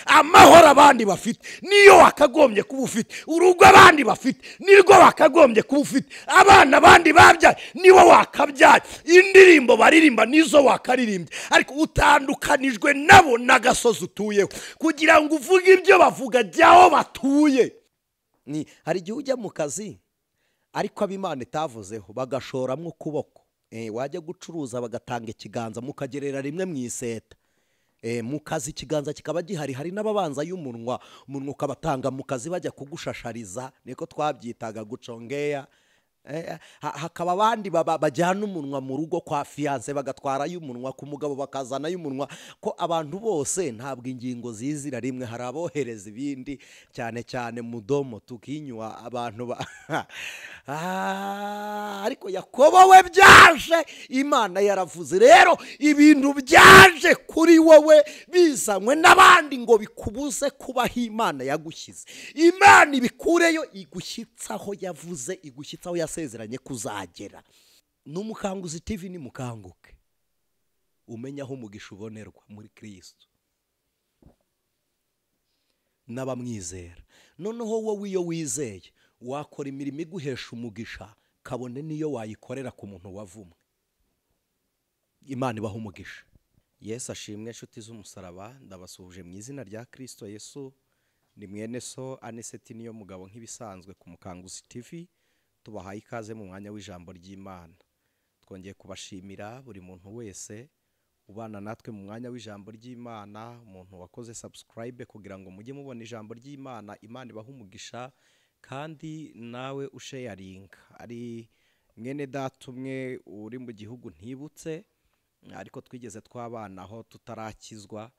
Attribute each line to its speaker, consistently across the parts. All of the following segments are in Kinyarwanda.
Speaker 1: amahoro abandi bafite niyo wakagombye kuba ufite, urugo abandi bafite nirwo wakagombye kuba ufite, abana abandi babyaye nibo wakabyaye, indirimbo baririmba nizo wakaririmbye, ariko utandukanijwe nabo n'agasozi utuyeho kugira ngo uvuge ibyo bavuga jyaho batuye. Hari igihe ujya mu kazi ariko ab'Imana itavuzeho bagashoramwo ukuboko, wajya gucuruza bagatanga ikiganza mukagerera rimwe mu iseta, mu kazi ikiganza kikaba gihari. Hari n'ababanza y'umunwa, umunwa ukabatanga mu kazi bajya kugushashariza, niko twabyitaga gucongeya. Hakaba abandi bajyana umunwa mu rugo kwa fiyanse bagatwara y'umunwa, ku mugabo bakazana y'umunwa, ko abantu bose ntabwo ingingo zizira rimwe. Hari abohereza ibindi cyane cyane mudomo tukinywa abantu ariko Yakobo we byaje Imana yaravuze. Rero ibintu byaje kuri wowe bizanywe n'abandi ngo bikubuze kubaho Imana yagushyize. Imana ibikureyo igushyitsaho yavuze, igushyitsaho yasezeranye kuzagera. n'umukanguzi TV ni mukanguke, umenya aho umugisha ubonerwa muri Kristo n'abamwizera. Noneho wowe iyo wizeye wakora imirimo iguhesha umugisha, kabone niyo wayikorera ku muntu wavumwe. Imana ibaha umugisha. Yesu ashimwe inshuti z'umusaraba, ndabasuhuje mu izina rya Kristo Yesu. Ni mwene so Aniseti niyo mugabo nk'ibisanzwe ku Mukanguzi TV. Tubahaye ikaze mu mwanya w'ijambo ry'Imana. Twongeye kubashimira buri muntu wese ubana natwe mu mwanya w'ijambo ry'Imana, umuntu wakoze subscribe kugira ngo mujye mubona ijambo ry'Imana. Imana ibaha umugisha kandi nawe usharinga. Ari mwene data umwe uri mu gihugu ntibutse, ariko twigeze twabanaho tutarakizwa,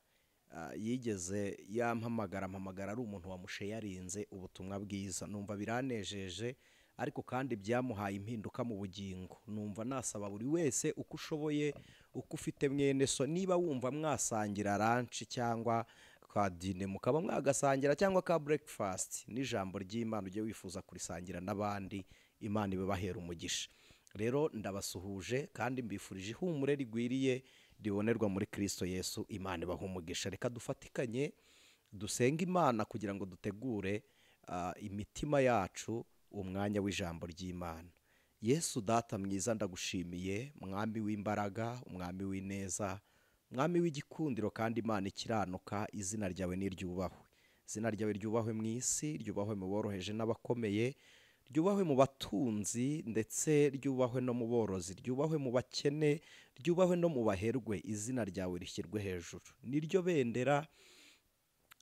Speaker 1: yigeze yampamagara ari umuntu wamusharinze ubutumwa bwiza. Numva biranejeje, ariko kandi byamuhaye impinduka mu bugingo. Numva nasaba buri wese uko ushoboye, uko ufite mwene so, niba wumva mwasangira lunch cyangwa ka dine mukaba mwagasangira cyangwa ka breakfast, n'ijambo ry'Imana ujye wifuza kurisangira n'abandi, Imana ibabahera umugisha. Rero ndabasuhuje kandi mbifurije ihumure rigwiriye ribonerwa muri Kristo Yesu. Imana ibaha umugisha. Reka dufatikanye dusenga Imana kugira ngo dutegure imitima yacu umwanya w'ijambo ry'Imana. Yesu data mwiza, ndagushimiye, mwami w'imbaraga, umwami w'ineza, mwami w'igikundiro kandi Imana ikiranuka. Izina ryawe niryubahwe, izina ryawe ryubahwe mu isi, ryubahwe mu boroheje n'abakomeye, ryubahwe mu batunzi ndetse ryubahwe no mu borozi, ryubahwe mu bakene, ryubahwe no mu baherwe. Izina ryawe rishyirwe hejuru. Niryo bendera,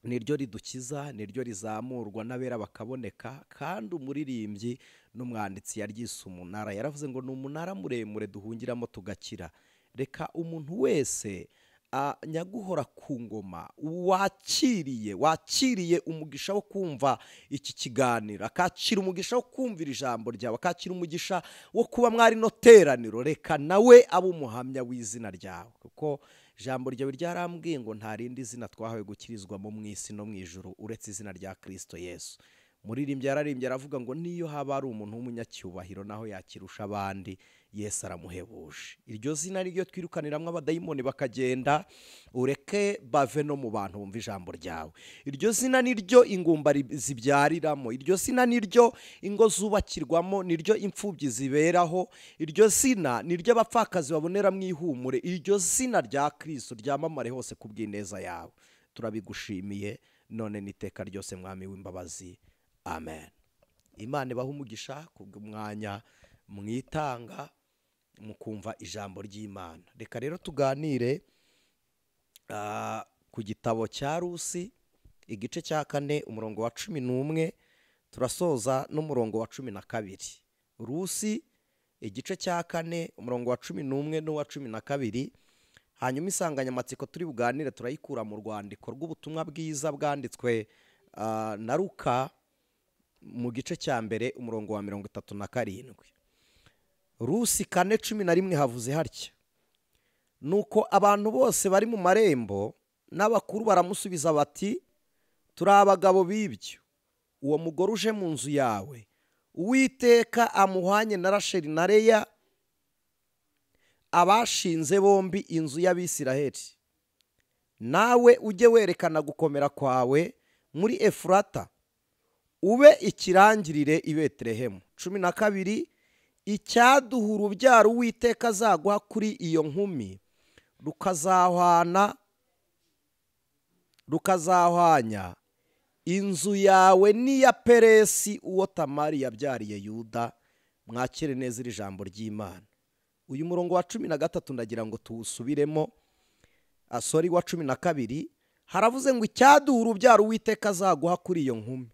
Speaker 1: niryo ridukiza, niryo rizamurwa n'abera bakaboneka. Kandi umuririmbyi n'umwanditsi yaryise umunara, yaravuze ngo ni umunara muremure duhungiramo tugakira. Reka umuntu wese nyaguhora ku ngoma wakiriye umugisha wo kumva iki kiganiro, akakira umugisha wo kumvira ijambo ryawe, akakira umugisha wo kuba mwari no teraniro, reka nawe abe umuhamya w'izina ryawe, kuko ijambo ryawe ryarambwiye ngo nta rindi zina twahawe gukirizwamo mu isi no mu ijuru uretse izina rya Kristo Yesu. Muririmbyi yararimbye aravuga ngo niyo haba ari umuntu w'umunyacyubahiro naho yakirusha abandi, Yesu aramuhebuje. Iryo zina niryo twirukaniramo abadayimoni bakagenda, ureke bave no mu bantu bumva ijambo ryawe. Iryo zina niryo ingumba zibyariramo, iryo zina niryo ingo zubakirwamo, niryo imfubyi ziberaho, iryo zina niryo abapfakazi baboneramo ihumure. Iryo zina rya Kristo ryamamare hose kubw'ineza yawe. Turabigushimiye none n'iteka ryose, mwami w'imbabazi. Amen. Imana ibaha umugisha kubw'umwanya mwitanga mukumva ijambo ry'Imana. Reka rero tuganire ku gitabo cya Rusi, igice cya 4 umurongo wa 11, turasoza n'umurongo wa 12. Rusi igice cya 4 umurongo wa 11 n'uwa 12. Hanyuma insanganyamatsiko turi buganire turayikura mu rwandiko rw'ubutumwa bwiza bwanditswe na Luka mu gice cya mbere umurongo wa 37. Rusi 4:11 havuze hatya: nuko abantu bose bari mu marembo n'abakuru baramusubiza bati, turi abagabo b'ibyo. Uwo mugore uje mu nzu yawe, Uwiteka amuhanye na Rasheli na Leya, abashinze bombi inzu y'Abisiraheli. nawe ujye werekana gukomera kwawe muri Efurata, ube ikirangirire i Betelehemu. 12. Icyaduha urubyaro Uwiteka azaguha kuri iyo nkumi rukazahwanya inzu yawe n'iya Peresi uwo Tamari yabyariye Yuda. Mwakire neza iri jambo ry'Imana. Uyu murongo wa 13 ndagira ngo tuwusubiremo. Wa 12 haravuze ngo icyaduha urubyaro Uwiteka azaguha kuri iyo nkumi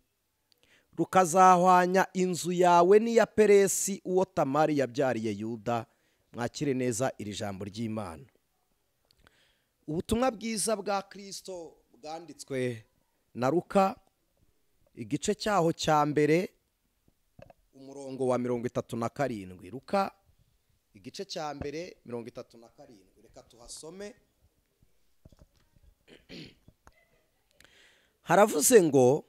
Speaker 1: rukazahwanya inzu yawe n'iya Peresi uwo Tamari yabyariye Yuda. Mwakire neza iri jambo ry'Imana. Ubutumwa bwiza bwa Kristo bwanditswe na Luka, igice cyaho cya mbere, umurongo wa 37. Luka igice cya mbere 37. Reka tuhasome. Haravuze ngo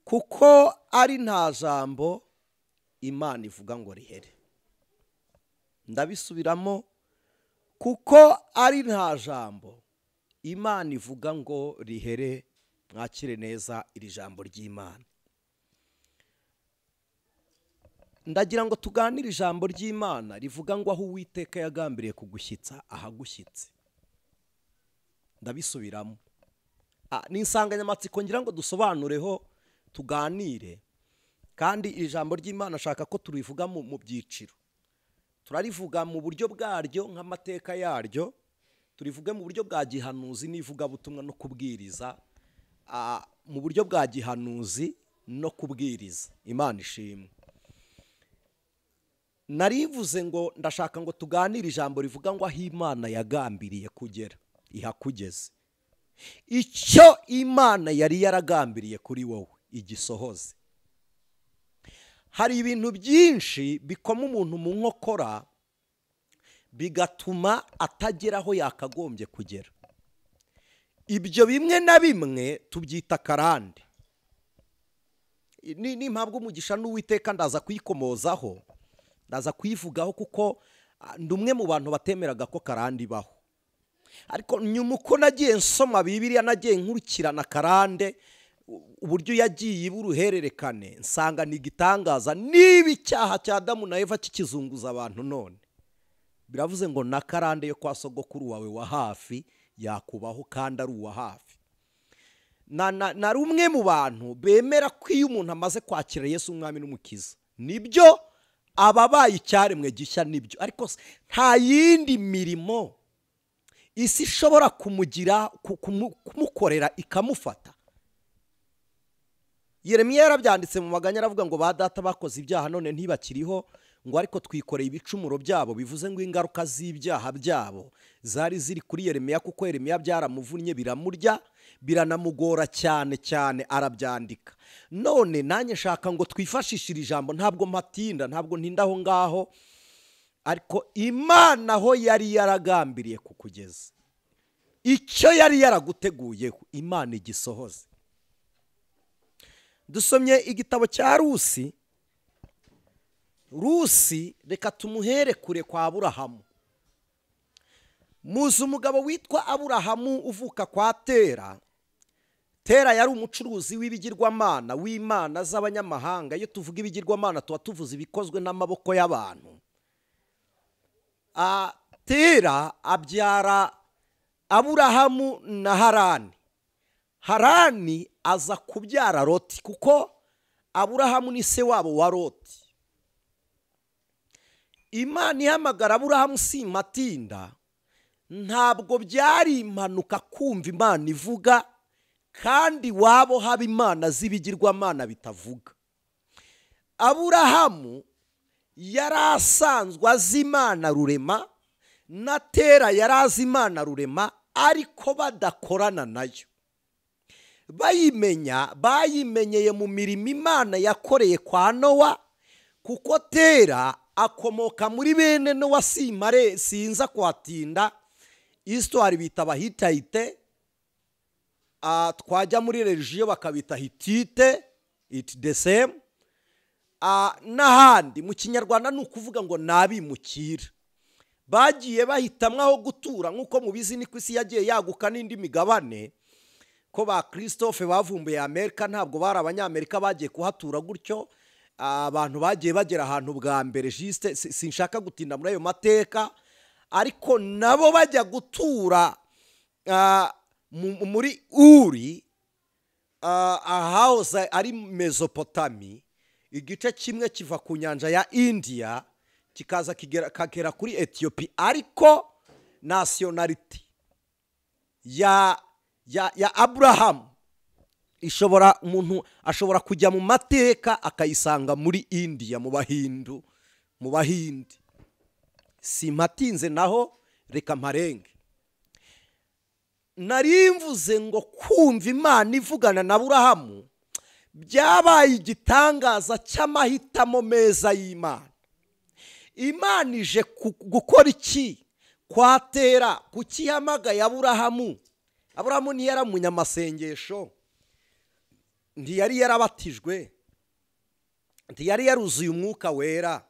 Speaker 1: kuko ari nta jambo Imana ivuga ngo rihere. Ndabisubiramo, kuko ari nta jambo Imana ivuga ngo rihere. Mwakire neza iri jambo ry'Imana. Ndagira ngo tuganire ijambo ry'Imana rivuga ngo aho Uwiteka yagambiriye kugushyitsa ahagushyitse. Ndabisubiramo, ni insanganyamatsiko ngira ngo dusobanureho tuganire, kandi iri jambo ry'Imana ashaka ko turivuga mu byiciro. Turarivuga mu buryo bwaryo nk'amateka yaryo, turivuge mu buryo bwa gihanuzi n'ivugabutumwa no kubwiriza, mu buryo bwa gihanuzi no kubwiriza. Imana ishimwe. Narivuze ngo ndashaka ngo tuganire ijambo rivuga ngo aho Imana yagambiriye kugera ihakugeze. Icyo Imana yari yaragambiriye kuri wowe igisohoze. Hari ibintu byinshi bikoma umuntu mu nkokora bigatuma atagera aho yakagombye kugera. Ibyo bimwe na bimwe tubyita karande. Ni impamvu Umugisha n'Uwiteka ndaza kuyikomozaho, ndaza kuyivugaho, kuko ndumwe mu bantu batemeraga ko karande ibaho. Ariko nyuma uko nagiye nsoma Bibiliya, nagiye nkurikirana karande uburyo yagiye iburuhererekane, nsanga ni igitangaza. Niba icyaha cya Adamu na Eva kikizunguza abantu none, biravuze ngo na karande yo kwa sogokuru wawe wa hafi yakubaho, kandi ari uwa hafi. Na rumwe mu bantu bemera ko iyo umuntu amaze kwakira Yesu umwami n'umukiza, nibyo ababaye icyaremwe gishya, nibyo. Ariko nta yindi mirimo isi ishobora kumukorera ikamufata. Yeremiya yarabyanditse mu maganya, aravuga ngo ba data bakoze ibyaha none ntibakiriho, ngo ariko twikoreye ibicumuro byabo. Bivuze ngo ingaruka z'ibyaha byabo zari ziri kuri Yeremiya, kuko Yeremiya byaramuvunnye, biramurya, biranamugora cyane cyane, arabyandika. None nanjye nshaka ngo twifashishire ijambo, ntabwo mpatinda, ntabwo ntinda aho ngaho, ariko Imana aho yari yaragambiriye kukugeza, icyo yari yaraguteguyeho, Imana igisohoze. Dusomye igitabo cya Rusi, reka tumuhere kure kwa Aburahamu. Muzi umugabo witwa Aburahamu uvuka kwa Tera. Tera yari umucuruzi w'ibigirwamana, w'imana z'abanyamahanga. Iyo tuvuga ibigirwamana tuba tuvuze ibikozwe n'amaboko y'abantu. Tera abyara Aburahamu na Harani. Harani aza kubyara Loti, kuko Aburahamu ni se wabo wa Loti. Imana ihamagara Aburahamu simatinda. Ntabwo byari impanuka kumva Imana ivuga, kandi wabo haba imana z'ibigirwamana bitavuga. Aburahamu yari asanzwe azi Imana rurema, na Tera yari azi Imana rurema, ariko badakorana nayo. Bayimenyeye mu mirimo Imana yakoreye kwa Nowa, kuko Tera akomoka muri bene Nowa. Sinza kwatinda, histoire bita Abahitayite, twajya muri religiyo bakabita Hitite, it the same. N'ahandi mu Kinyarwanda ni ukuvuga ngo nabimukira. bagiye bahitamwo aho gutura, nk'uko mubizi niko isi yagiye yaguka n'indi migabane, ko ba Christophe bavumbuye Amerika ntabwo bari abanyamerika bagiye kuhatura gutyo. Abantu bagiye bagera ahantu bwa mbere, juste sinshaka gutinda muri ayo mateka, ariko nabo bajya gutura muri Uri, ahahoze ari Mesopotami, igice kimwe kiva ku nyanja ya India kikaza kagera kuri Ethiopia, ariko nationality ya Abraham umuntu ashobora kujya mu mateka akayisanga muri India, mu Bahindi. Simpatinze naho, reka mparenge. Narimvuze ngo kumva Imana ivugana na Aburahamu byabaye igitangaza cy'amahitamo meza y'Imana. Imana ije gukora iki? Kwatera kukihamagaye Aburahamu. Aburahamu ntiyari umunyamasengesho, ntiyari yarabatijwe, ntiyari yaruzuye umwuka wera,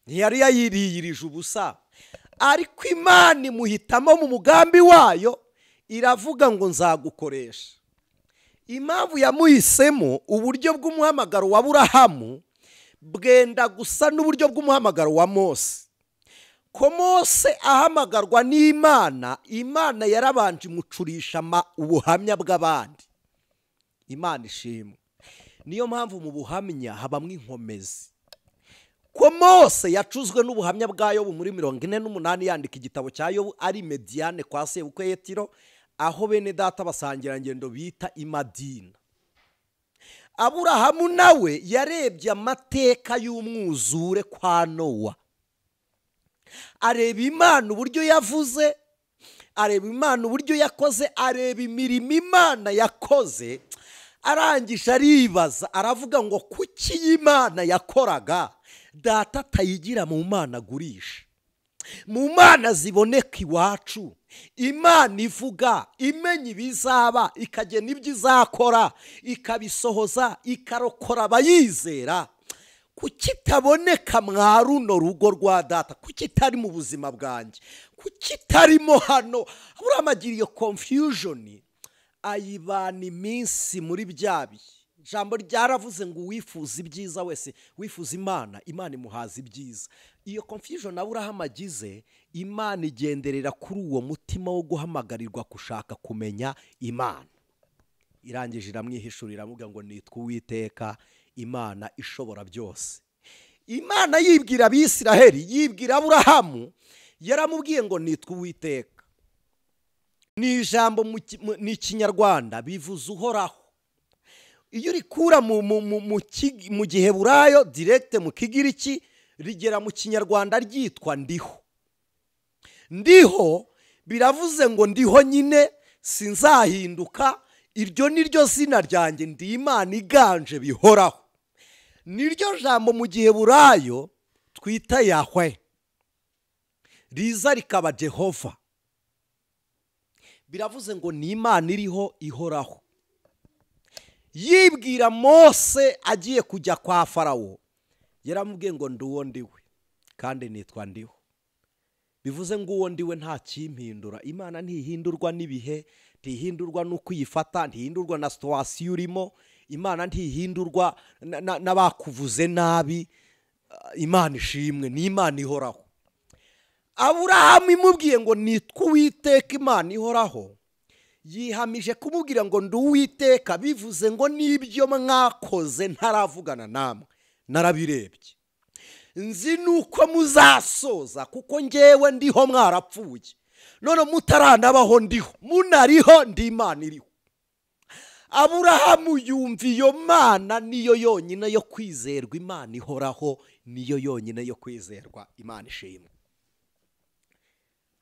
Speaker 1: ntiyari yayiriyirije ubusa, ariko Imana imuhitamo mu mugambi wayo, iravuga ngo nzagukoresha. Impamvu yamuhisemo, uburyo bw'umuhamagaro wa Aburahamu bwenda gusa n'uburyo bw'umuhamagaro wa Mose. Ko Mose ahamagarwa n'Imana, Imana yarabanje imucurisha ubuhamya bw'abandi. Imana ishimwe. Niyo mpamvu mu buhamya habamwe inkomezi. Ko Mose yacuzwe n'ubuhamya bwa Yobu muri 48 yandika igitabo cya Yobu ari Mediane kwa sebukwe Yetiro, aho bene data basangira ngendo bita Imadina. Aburahamu nawe yarebye amateka y'umwuzure kwa Nowa, areba Imana uburyo yavuze, areba Imana uburyo yakoze, areba imirimo Imana yakoze, arangije aribaza, aravuga ngo kuki Imana yakoraga data atayigira mu Mana agurisha, mu Mana ziboneka iwacu. Imana ivuga, imenya ibizaba, ikagena ibyo izakora, ikabisohoza, ikarokora abayizera. Kuki itaboneka mwa runo rugo rwa data? Kuki itari mu buzima bwanjye? Kuki itarimo hano? Aburahamu agira iyo confusion, ayibana iminsi muri byabi. Jambo ryaravuze ngo wifuza ibyiza wese, wifuza Imana, Imana imuhaza ibyiza. Iyo confusion Aburahamu agize, Imana igenderera kuri uwo mutima wo guhamagarirwa gushaka kumenya Imana. Irangije iramwihishurira avuga ngo nitwa Uwiteka, Imana ishobora byose. Imana yibwira Abisiraheli, yibwira Aburahamu, yaramubwiye ngo nitwa Uwiteka. Ni ijambo ni Kinyarwanda bivuze uhoraho. Iyo rikura mu Giheburayo direct mu Kigiriki rigera mu Kinyarwanda ryitwa ndiho. Ndiho biravuze ngo ndiho nyine, sinzahinduka. Iryo niryo zina ryanjye, ndi Imana iganje bihoraho. Niryo jambo mu Giheburayo twita Yahwe, riza rikaba Jehova. Biravuze ngo ni Imana iriho ihoraho. Yibwira Mose agiye kujya kwa Farawo, yaramubwiye ngo nduwo ndiwe kandi nitwa ndiho. Bivuze ngo uwo ndiwe nta kimpindura. Imana ntihindurwa n'ibihe, ntihindurwa n'uko uyifata, ntihindurwa na situation urimo. Imana ntihindurwa n'abakuvuze nabi. Imana ishimwe, ni Imana ihoraho. Aburahamu imubwiye ngo nitwa Uwiteka, Imana ihoraho, yihamije kumubwira ngo ndi Uwiteka, bivuze ngo nibyo mwakoze ntaravugana namwe narabirebye, nzi nuko muzasoza, kuko ngewe ndiho mwarapfuye, none mutaranabaho ndiho, munariho ndi Imana iriho. Aburahamu yumva iyo Mana niyo yonyine yo kwizerwa, Imana ihoraho niyo yonyine yo kwizerwa, Imana ishimwe.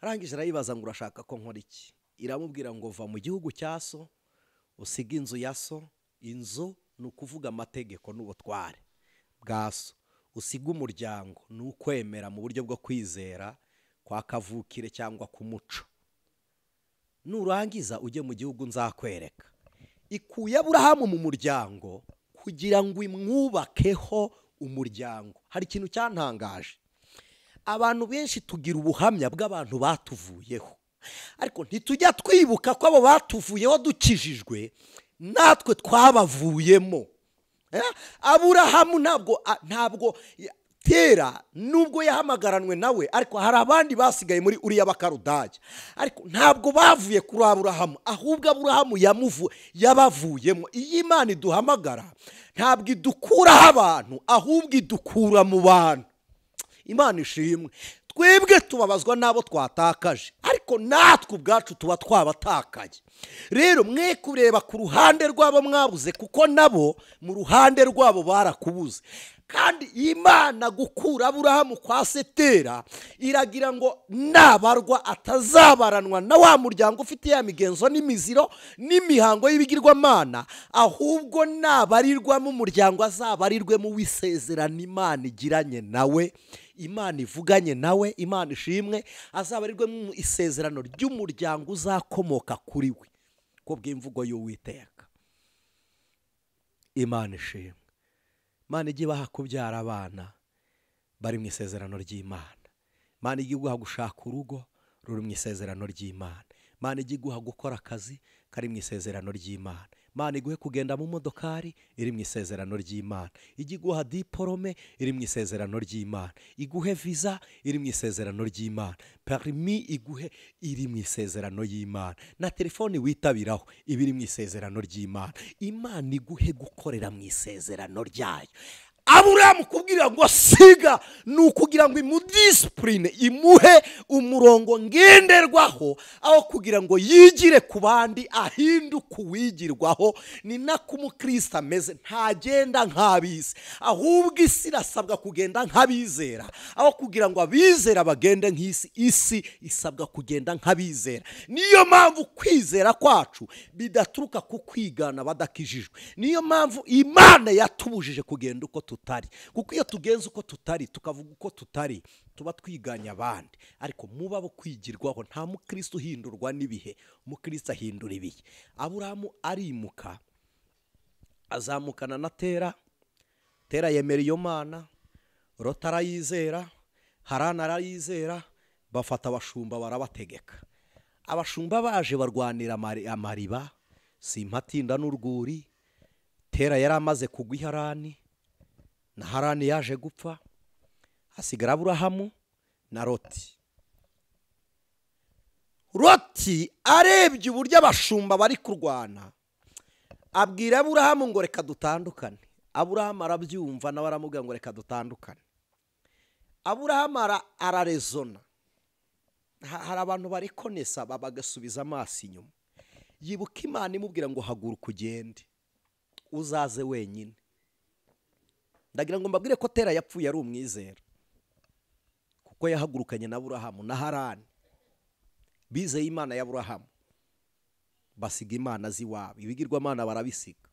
Speaker 1: Arangije arayibaza ngo urashaka ko nkora iki? Iramubwira ngo va mu gihugu cya so, usiga inzu ya so. Inzu ni ukuvuga amategeko n'ubutware bwa so. Usiga umuryango, ni ukwemera mu buryo bwo kwizera kwa kavukire cyangwa ku muco. Nurangiza ujye mu gihugu nzakwereka. Ikuye Aburahamu mu muryango kugira ngo imwubakeho umuryango. Hari ikintu cyantangaje. abantu benshi tugira ubuhamya bw'abantu batuvuyeho, ariko ntitujya twibuka ko abo batuvuyeho dukijijwe natwe twabavuyemo. Aburahamu ntabwo Tera nubwo yahamagaranwe nawe, ariko hari abandi basigaye muri uriya bakarudage, ariko ntabwo bavuye kuri Aburahamu, ahubwo Aburahamu yabavuyemo. Iyi Imana iduhamagara ntabwo idukuraho abantu, ahubwo idukura mu bantu. Imana ishimwe. Twebwe tubabazwa n'abo twatakaje, ariko natwe ubwacu tuba twabatakaye. Rero mwe kureba ku ruhande rwabo mwabuze, kuko nabo mu ruhande rwabo barakubuze. Kandi Imana gukura Aburahamu kwa Tera iragira ngo nabarwa atazabaranwa na wa muryango ufite ya migenzo n'imiziro n'imihango y'ibigirwamana, ahubwo nabarirwa mu muryango azabarirwe mu wisezerano Imana igiranye nawe, Imana ivuganye nawe. Imana ishimwe. Azabarirwe mu isezerano ry'umuryango uzakomoka kuri we, ko bw'imvugo y'Uwiteka. Imana ishimwe. Imana ijya ibaha kubyara abana bari mu isezerano ry'Imana. Imana ijya iguha gushaka urugo ruri mu isezerano ry'Imana. Imana ijya iguha gukora akazi kari mu isezerano ry'Imana. Imana iguhe kugenda mu modokari iri mu isezerano ry'Imana. Ijya iguha diporome iri mu isezerano ry'Imana. Iguhe visa iri mu isezerano ry'Imana. Perimi iguhe iri mu isezerano y'Imana. Na telefoni witabiraho iba iri mu isezerano ry'Imana. Imana iguhe gukorera mu isezerano ryayo. Aburahamu kubwira ngo siga ni ukugira ngo imudisipurine, imuhe umurongo ngenderwaho, aho kugira ngo yigire ku bandi ahinduke uwigirwaho. Ni nako umukristo ameze, ntagenda nk'ab'isi, ahubwo isi irasabwa kugenda nk'abizera, aho kugira ngo abizera bagende nk'isi. Isi isabwa kugenda nk'abizera. Niyo mpamvu kwizera kwacu bidaturuka ku kwigana badakijijwe. Niyo mpamvu Imana yatubujije kugenda uko tutari, kuko iyo tugenze uko tutari tukavuga uko tutari tuba twiganya abandi. Ariko muba bo kwigirwaho. Nta mukristo uhindurwa n'ibihe, umukristo ahindura ibihe. Aburahamu arimuka azamukana na Tera. Tera yemera iyo Mana, Loti arayizera, Harani arayizera, bafata abashumba barabategeka. Abashumba baje barwanira amariba, Simpatinda n'urwuri. Tera yari amaze kugwa i Harani, na Harani yaje gupfa, hasigara Aburahamu na Loti. Loti arebye uburyo abashumba bari kurwana, abwira Aburahamu ngo reka dutandukane. Aburahamu arabyumva, nawe aramubwira ngo reka dutandukane. Aburahamu ararezona. Hari abantu barikonesa bagasubiza amaso inyuma. Yibuka Imana imubwira ngo haguruka ugende, uzaze wenyine. Ndagira ngo mbabwire ko Tera yapfuye ari umwizera, kuko yahagurukanye na Aburahamu na Harani. Bizeye Imana ya Aburahamu, basiga imana z'iwabo, ibigirwamana barabisiga.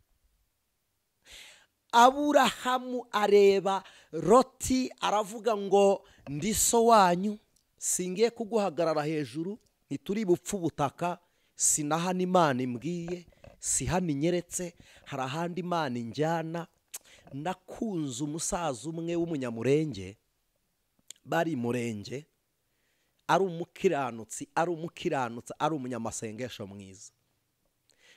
Speaker 1: Aburahamu areba Loti, aravuga ngo ndi so wanyu, singiye kuguhagarara hejuru, ntituri bupfu ubutaka, sinahana Imana imbwiye, si hano inyeretse, hari ahandi Imana injyana. Nakunze umusaza umwe w'umunyamurenge, bari murenge, ari umukiranutsi, ari umunyamasengesho mwiza.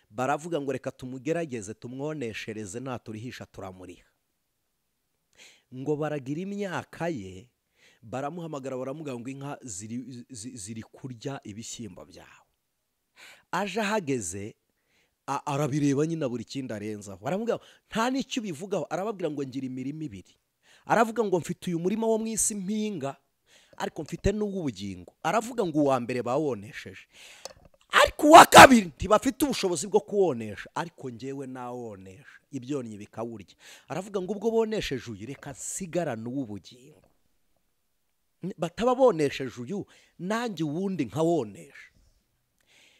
Speaker 1: Baravuga ngo reka tumugerageze tumwoneshereze, naturihisha turamuriha. Ngo baragira imyaka ye, baramuhamagara baramubwira ngo inka ziri kurya ibishyimbo byawe. Aje ahageze arabireba nyine buri kindi arenzaho. Baramubwira nta n'icyo bivugaho, arababwira ngo ngira imirimo ibiri. Aravuga ngo mfite uyu murima wo mu isi mpinga, ariko mfite n'uw'ubugingo. Aravuga ngo uwa mbere bawonesheje, ariko uwa kabiri ntibafite ubushobozi bwo kuwonesha, ariko njyewe nawonesha ibyonnyi bikawurya. Aravuga ngo ubwo bonesheje uyu, reka nsigarane uw'ubugingo. Bataba bonesheje uyu, nanjye uwundi nkawonesha.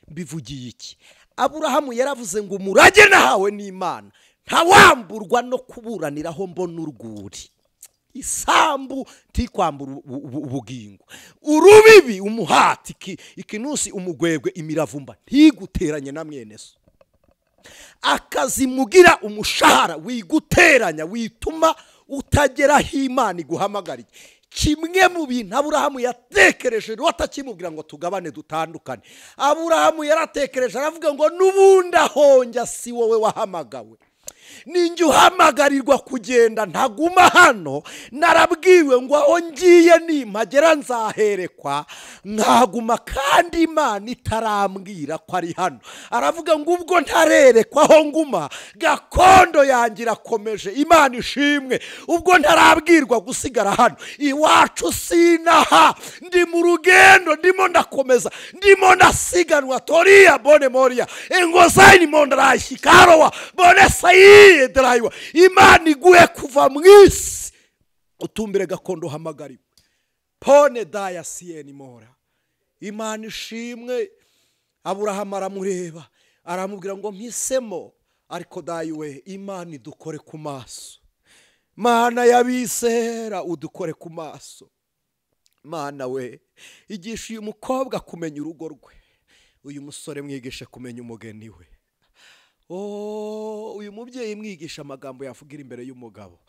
Speaker 1: Bivugiye iki? Aburahamu yaravuze ngo umurage nahawe n'Imana ntawamburwa no kuburaniraho mbona urwuri. Isambu tikwambura ubugingo, urubibi umuhati, ikinusi umugwegwe, imiravumba ntiguteranye na mwene so. Akazi mugira umushahara wiguteranya, wituma utageraho Imana iguhamagariye. kimwe mu bintu Aburahamu yatekereje Loti akimubwira ngo tugabane dutandukane. Aburahamu yaratekereje aravuga ngo n'ubundi ahonjya si wowe wahamagawe, ninjye uhamagarirwa kugenda, ntaguma hano. Narabwiwe ngo aho ngiye nimpagera nzaherekwa nkaguma, kandi Imana itarambwira ko ari hano. Aravuga ngo ubwo ntarerekwa aho nguma, gakondo yanjye irakomeje. Imana ishimwe. Ubwo ntarabwirwa gusigara hano, iwacu sinaha, ndi mu rugendo, ndimo ndakomeza, ndimo ndasiganwa. Toriya bone moria engozayini mondarashi karowa bone sayi edrayiwa. Imana iguhe kuva mu isi utumbire gakondo uhamagariwe. Pone daya siyeni mora. Imana ishimwe. Aburahamu aramureba aramubwira ngo mpisemo, ariko dayiwe Imana idukore ku maso. Mana yabisera udukore ku maso. Mana we, igisha uyu mukobwa kumenya urugo rwe, uyu musore mwigishe kumenya umugeni we. Uyu mubyeyi mwigisha amagambo yavugira imbere y'umugabo.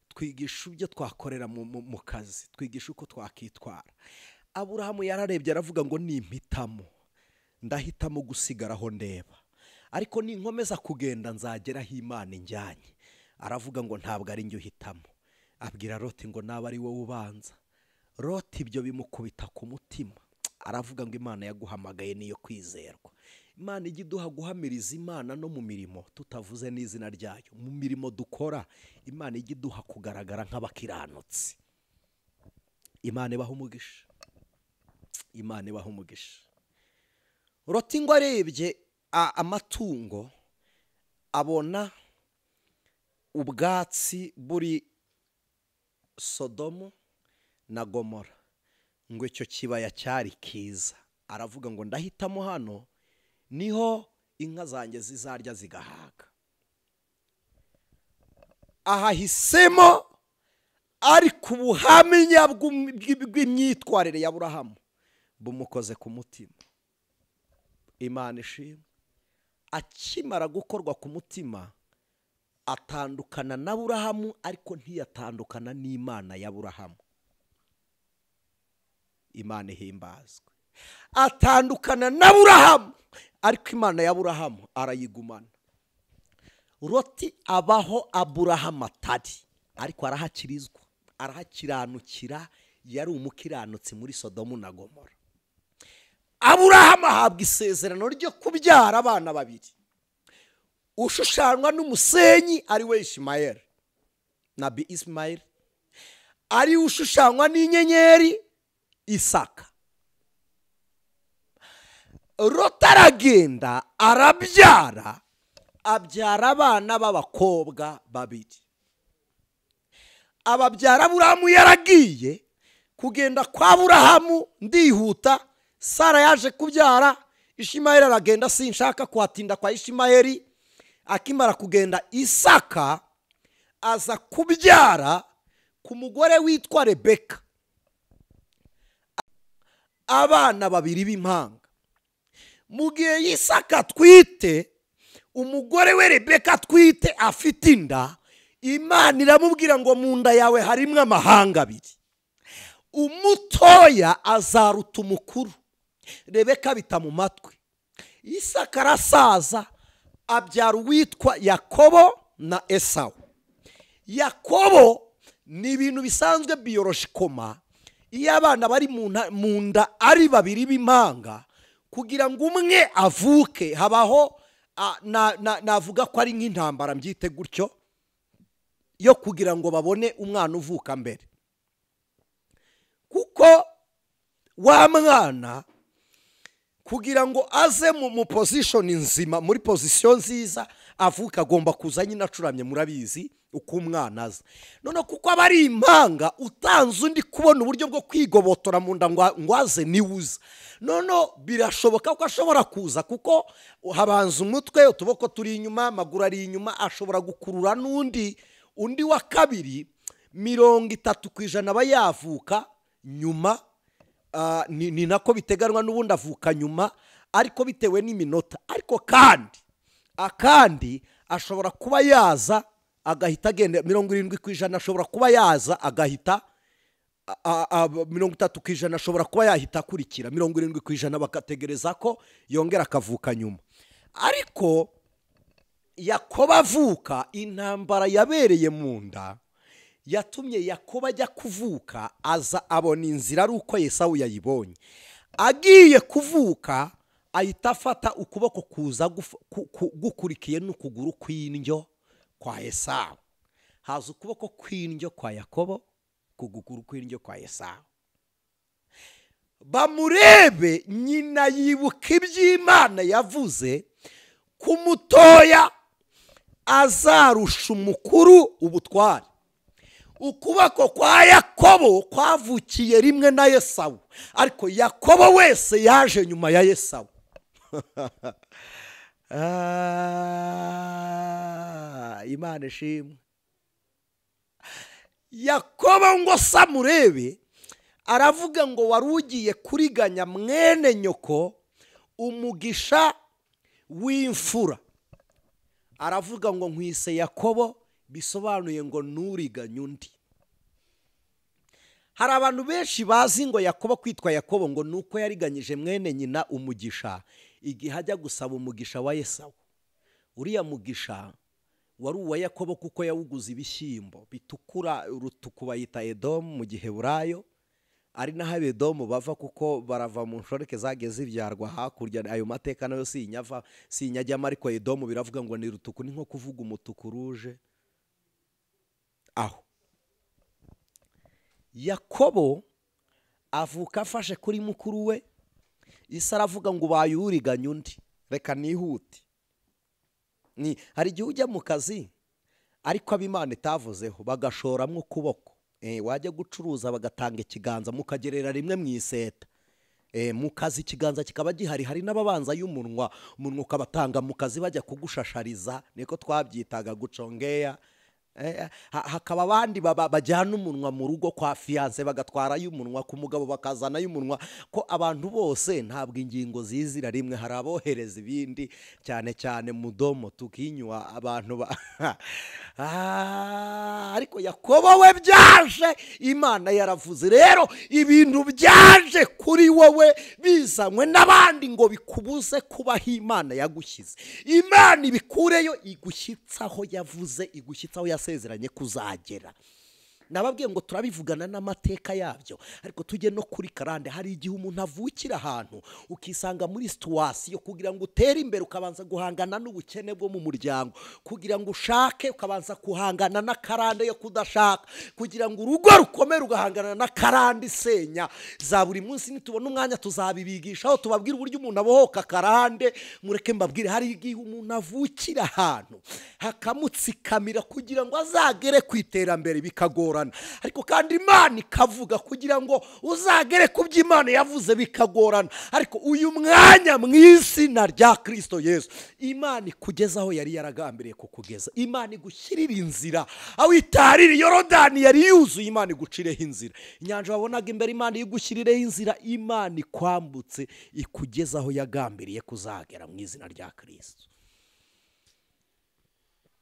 Speaker 1: Twigisha ibyo twakorera mu kazi, twigisha uko twakitwara. Aburahamu yararebye aravuga ngo nimpitamo, ndahitamo gusigaraho ndeba, ariko ninkomeza kugenda nzageraho Imana injyanye. Aravuga ngo ntabwo ari njye uhitamo. Abwira Loti ngo naba ari wowe ubanza. Loti ibyo bimukubita ku mutima. Aravuga ngo Imana yaguhamagaye niyo kwizerwa. Imana ijya iduha guhamiriza Imana no mu mirimo tutavuze n'izina ryayo. Mu mirimo dukora Imana ijya iduha kugaragara nk'abakiranutsi. Imana ibaha umugisha. Imana ibaha umugisha. Loti ngo arebye amatungo abona ubwatsi buri Sodomu na Gomora, ngo icyo kibaya cyari kiza. Aravuga ngo ndahitamo hano, niho inka zanjye zizarya zigahaga. Ahahisemo, ariko ubuhamya bw'imyitwarire ya Aburahamu bumukoze ku mutima. Imana ishimwe. Akimara gukorwa ku mutima, atandukana na Aburahamu, ariko ntiyatandukana n'Imana ya Aburahamu. Imana ihimbazwe. Atandukana na Aburahamu, ariko Imana ya Aburahamu arayigumana. Loti abaho Aburahamu atari, ariko arahakirizwa, arahakiranukira. Yari umukiranutsi muri Sodomu na Gomora. Aburahamu ahabwa isezerano ryo kubyara abana babiri, ushushanywa n'umusenyi ari we Ishimayeli, nabi Ismaili, ari ushushanywa n'inyenyeri Isaka. Loti aragenda arabyara, abyara abana b'abakobwa babiri. Ababyara Aburahamu yaragiye kugenda kwa Aburahamu ndihuta. Sara yaje kubyara, Ishimayeli aragenda, sinshaka kuhatinda kwa Ishimayeli. Akimara kugenda, Isaka aza kubyara ku mugore witwa Rebeka abana babiri b'impanga. Mu gihe Isaka atwite, umugore we Rebeka atwite afite inda, Imana iramubwira ngo mu nda yawe harimo amahanga abiri, umutoya azaruta umukuru. Rebeka bita mu matwi. Isaka arasaza, abyara uwitwa Yakobo na Esawu. Yakobo ni ibintu bisanzwe biyoroshikoma. Iyo abana bari mu nda ari babiri b'impanga, kugira ngo umwe avuke habaho navuga ko ari nk'intambara, mbyite gutyo, yo kugira ngo babone umwana uvuka mbere. Kuko wa mwana kugira ngo aze mu position nzima, muri position nziza avuka, agomba kuza nyine acuramye. Murabizi uko umwana aza. None kuko aba ari impanga, utanze undi kubona uburyo bwo kwigobotora mu nda ngo aze niwuza. None birashoboka ko ashobora kuza, kuko habanza umutwe, utuboko turi inyuma, amaguru ari inyuma. Ashobora gukurura n'undi wa kabiri. 30% aba yavuka nyuma. Ni nako biteganwa n'ubundi avuka nyuma, ariko bitewe n'iminota. Ariko kandi ashobora kuba yaza agahita agenda. 70% ashobora kuba yaza agahita 30% ashobora kuba yahita akurikira, 70% bakategereza ko yongera akavuka nyuma. Ariko Yakobo avuka, intambara yabereye mu nda yatumye Yakobo ajya kuvuka, aza abona inzira ari uko Esawu yayibonye. Agiye kuvuka ahita afata ukuboko kuza gukurikiye n'ukuguru kw'indyo kwa Esawu. Haza ukuboko kw'indyo kwa Yakobo, kugukuru kw'indyo kwa Esawu. Bamurebe, nyina yibuka iby'Imana yavuze ku mutoya azarusha umukuru ubutware. Ukuboko kwa Yakobo kwavukiye rimwe na Esawu, ariko Yakobo wese yaje nyuma ya Esawu. Imana ishimwe. Yakobo ngo samurebe, aravuga ngo wari ugiye kuriganya mwene nyoko umugisha w'imfura. Aravuga ngo nkwise Yakobo, bisobanuye ngo nuriganya undi. Hari abantu benshi bazi ngo Yakobo kwitwa Yakobo ngo nuko yariganyije mwene nyina Umugisha igihe ajya gusaba umugisha wa Esawu. Uriya mugisha wari uwa Yakobo kuko yawuguze ibishyimbo bitukura, urutuku bayita Edomu mu Giheburayo, ari naho Edomu bava kuko barava mu nshoreke zagiye zibyarwa hakurya. Ayo mateka nayo sinyajyamo, ariko Edomu biravuga ngo ni rutuku, ni nko kuvuga umutuku ruje. Aho Yakobo avuka afashe kuri mukuru we, Isa aravuga ngo bayuriganya undi. Reka nihute. Hari igihe ujya mu kazi ariko ab'Imana itavuzeho bagashoramo ukuboko. Wajya gucuruza bagatanga ikiganza mukagerera rimwe mu iseta. Mu kazi ikiganza kikaba gihari. Hari n'ababanza y'umunwa, umunwa ukabatanga mu kazi bajya kugushashariza, niko twabyitaga gucongeya. Hakaba abandi bajyana umunwa mu rugo kwa fiance bagatwara y'umunwa, ku mugabo bakazana y'umunwa. Ko abantu bose ntabwo ingingo zizira rimwe, hari abohereza ibindi, cyane cyane mudomo tukinywa abantu ariko Yakobo we byaje Imana yaravuze. Rero ibintu byaje kuri wowe bizanywe n'abandi ngo bikubuze kubaho Imana yagushyize. Imana ibikureyo igushyitsaho yavuze, igushyitsaho yasezeranye kuzagera. Nababwiye ngo turabivugana n'amateka yabyo, ariko tujye no kuri karande. Hari igihe umuntu avukira ahantu ukisanga muri situation, kugira ngo utere imbere ukabanza guhangana n'ubukene bwo mu muryango, kugira ngo ushake ukabanza guhangana na karande yo kudashaka, kugira ngo urugo rukomere ugahangana na karande isenya. Za buri munsi nitubona umwanya tuzabibigishaho, tubabwira uburyo umuntu abohoka karande. Mureke mbabwire, hari igihe umuntu avukira ahantu hakamutsikamira kugira ngo azagere ku iterambere bikagora. Ariko kandi Imana ikavuga kugira ngo uzagere ku by'Imana yavuze bikagorana. Ariko uyu mwanya mu izina rya Kristo Yesu, Imana ikugezaho yari yaragambiriye kukugeza. Imana igushyirira inzira aho itariri Yorodani yari yuzuye, Imana igucireho inzira. Inyanja wabonaga imbere, Imana igushyirireho inzira. Imana ikwambutse ikugezaho yagambiriye kuzagera mu izina rya Kristo.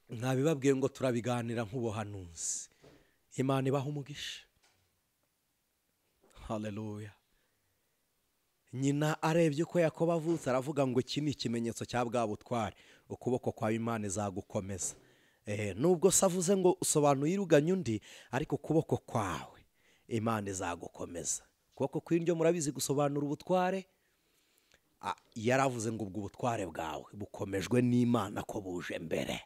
Speaker 1: Nkabibabwiye ngo turabiganira nk'ubuhanuzi. Imana ibaha umugisha. Haleluya. Nyina arebye ko Yakobo avutse, aravuga ngo iki ni ikimenyetso cya bwa butware, ukuboko kwa Imana izagukomeza. Nubwo savuze ngo usobanuye iruganya undi, ariko ukuboko kwawe Imana izagukomeza. Ukuboko kw'indyo murabizi gusobanura ubutware. Yaravuze ngo ubwo ubutware bwawe bukomejwe n'Imana ko buje mbere.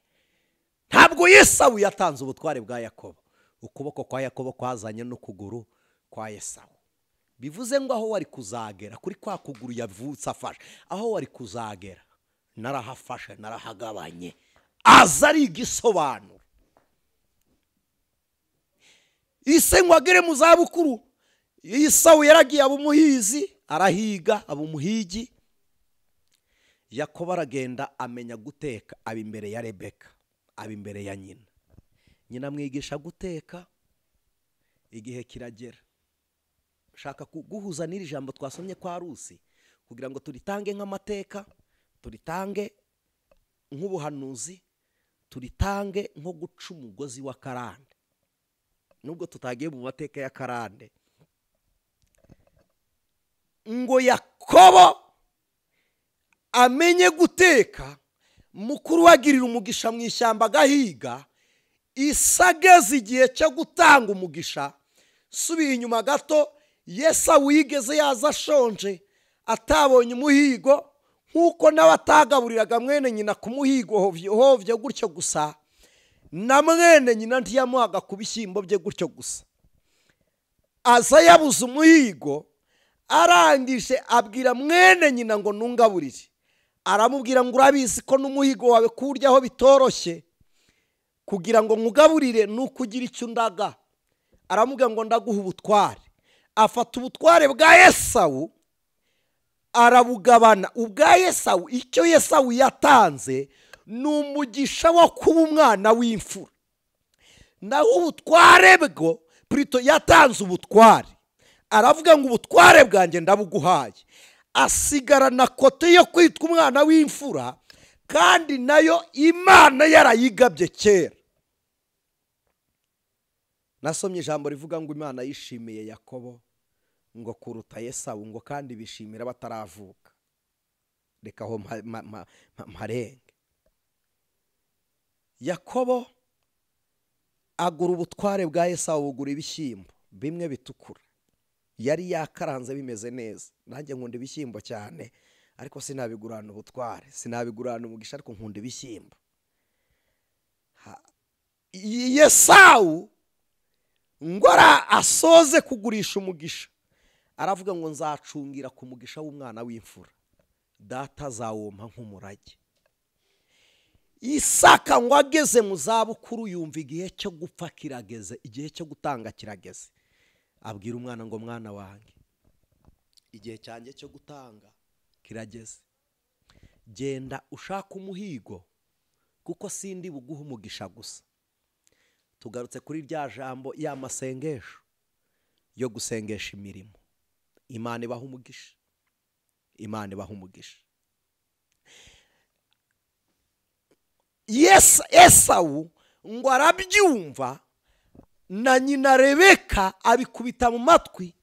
Speaker 1: Ntabwo Esawu yatanze ubutware bwa Yakobo. Ukuboko kwa Yakobo kwazanye n'ukuguru kwa Esawu. Bivuze ngo aho wari kuzagera kuri kwa kuguru yavutse afashe, aho wari kuzagera narahafashe, narahagabanye. Aza ari igisobanuro. Ise ngo agere mu zabukuru, Esawu yaragiye aba umuhizi, arahiga aba umuhigi. Yakobo aragenda amenya guteka, aba imbere ya Rebeka, aba imbere ya nyina. Nyina amwigisha guteka, igihe kiragera. Shaka guhuza n'iri jambo twasomye kwa Rusi kugira ngo turitange nk'amateka, turitange nk'ubuhanuzi, turitange nko guca umugozi wa karande. Nubwo tutagiye mu mateka ya karande, ngo Yakobo amenye guteka, mukuru wagirira umugisha mu ishyamba agahiga, isageze igihe cyo gutanga umugisha. Subiye inyuma gato, Yesawu yigeze yaza ashonje atabonye umuhigo, nk'uko nawe atagaburiraga mwene nyina ku muhigo hovyo gutyo gusa, na mwene nyina ntiyamuhaga ku bishyimbo bye gutyo gusa. Aza yabuze umuhigo, arangije abwira mwene nyina ngo nungaburire. Aramubwira ngo urabizi ko n'umuhigo wawe kuwuryaho bitoroshye, kugira ngo nkugaburire nuko ugira icyo undaga. Aramubwira ngo ndaguha ubutware. Afata ubutware bwa Yesawu arabugabana. Ubwa Yesawu, icyo Yesawu yatanze ni umugisha wo kuba umwana w'imfura, naho ubutware bwo Prito yatanze ubutware, aravuga ngo ubutware bwanjye ndabuguhaye. Asigarana kote yo kwitwa umwana w'imfura, kandi nayo Imana yarayigabye kera. Nasomye ijambo rivuga ngo Imana yishimiye Yakobo ngo kuruta Yesawu, ngo kandi bishimira bataravuka. Reka aho mparenge. Yakobo agura ubutware bwa Yesawu, bugura ibishyimbo bimwe bitukura, yari yakaranze bimeze neza. Nanjye nkunda ibishyimbo cyane, ariko sinabigurana ubutware, sinabigurana umugisha, ariko nkunda ibishyimbo. Yesawu ngo asoze kugurisha umugisha, aravuga ngo nzacungira ku mugisha w'umwana w'imfura, data azawumpa nk'umurage. Isaka ngo ageze mu zabukuru, yumva igihe cyo gupfa kirageze, igihe cyo gutanga kirageze. Abwira umwana ngo mwana wanjye, igihe cyanjye cyo gutanga kirageze, genda ushaka umuhigo, kuko sindi buguha umugisha gusa. Tugarutse kuri rya jambo, ya masengesho yo gusengesha imirimo. Imana ibaha umugisha, Imana ibaha umugisha. Esawu ngo arabyumva, na nyina Rebeka abikubita mu matwi,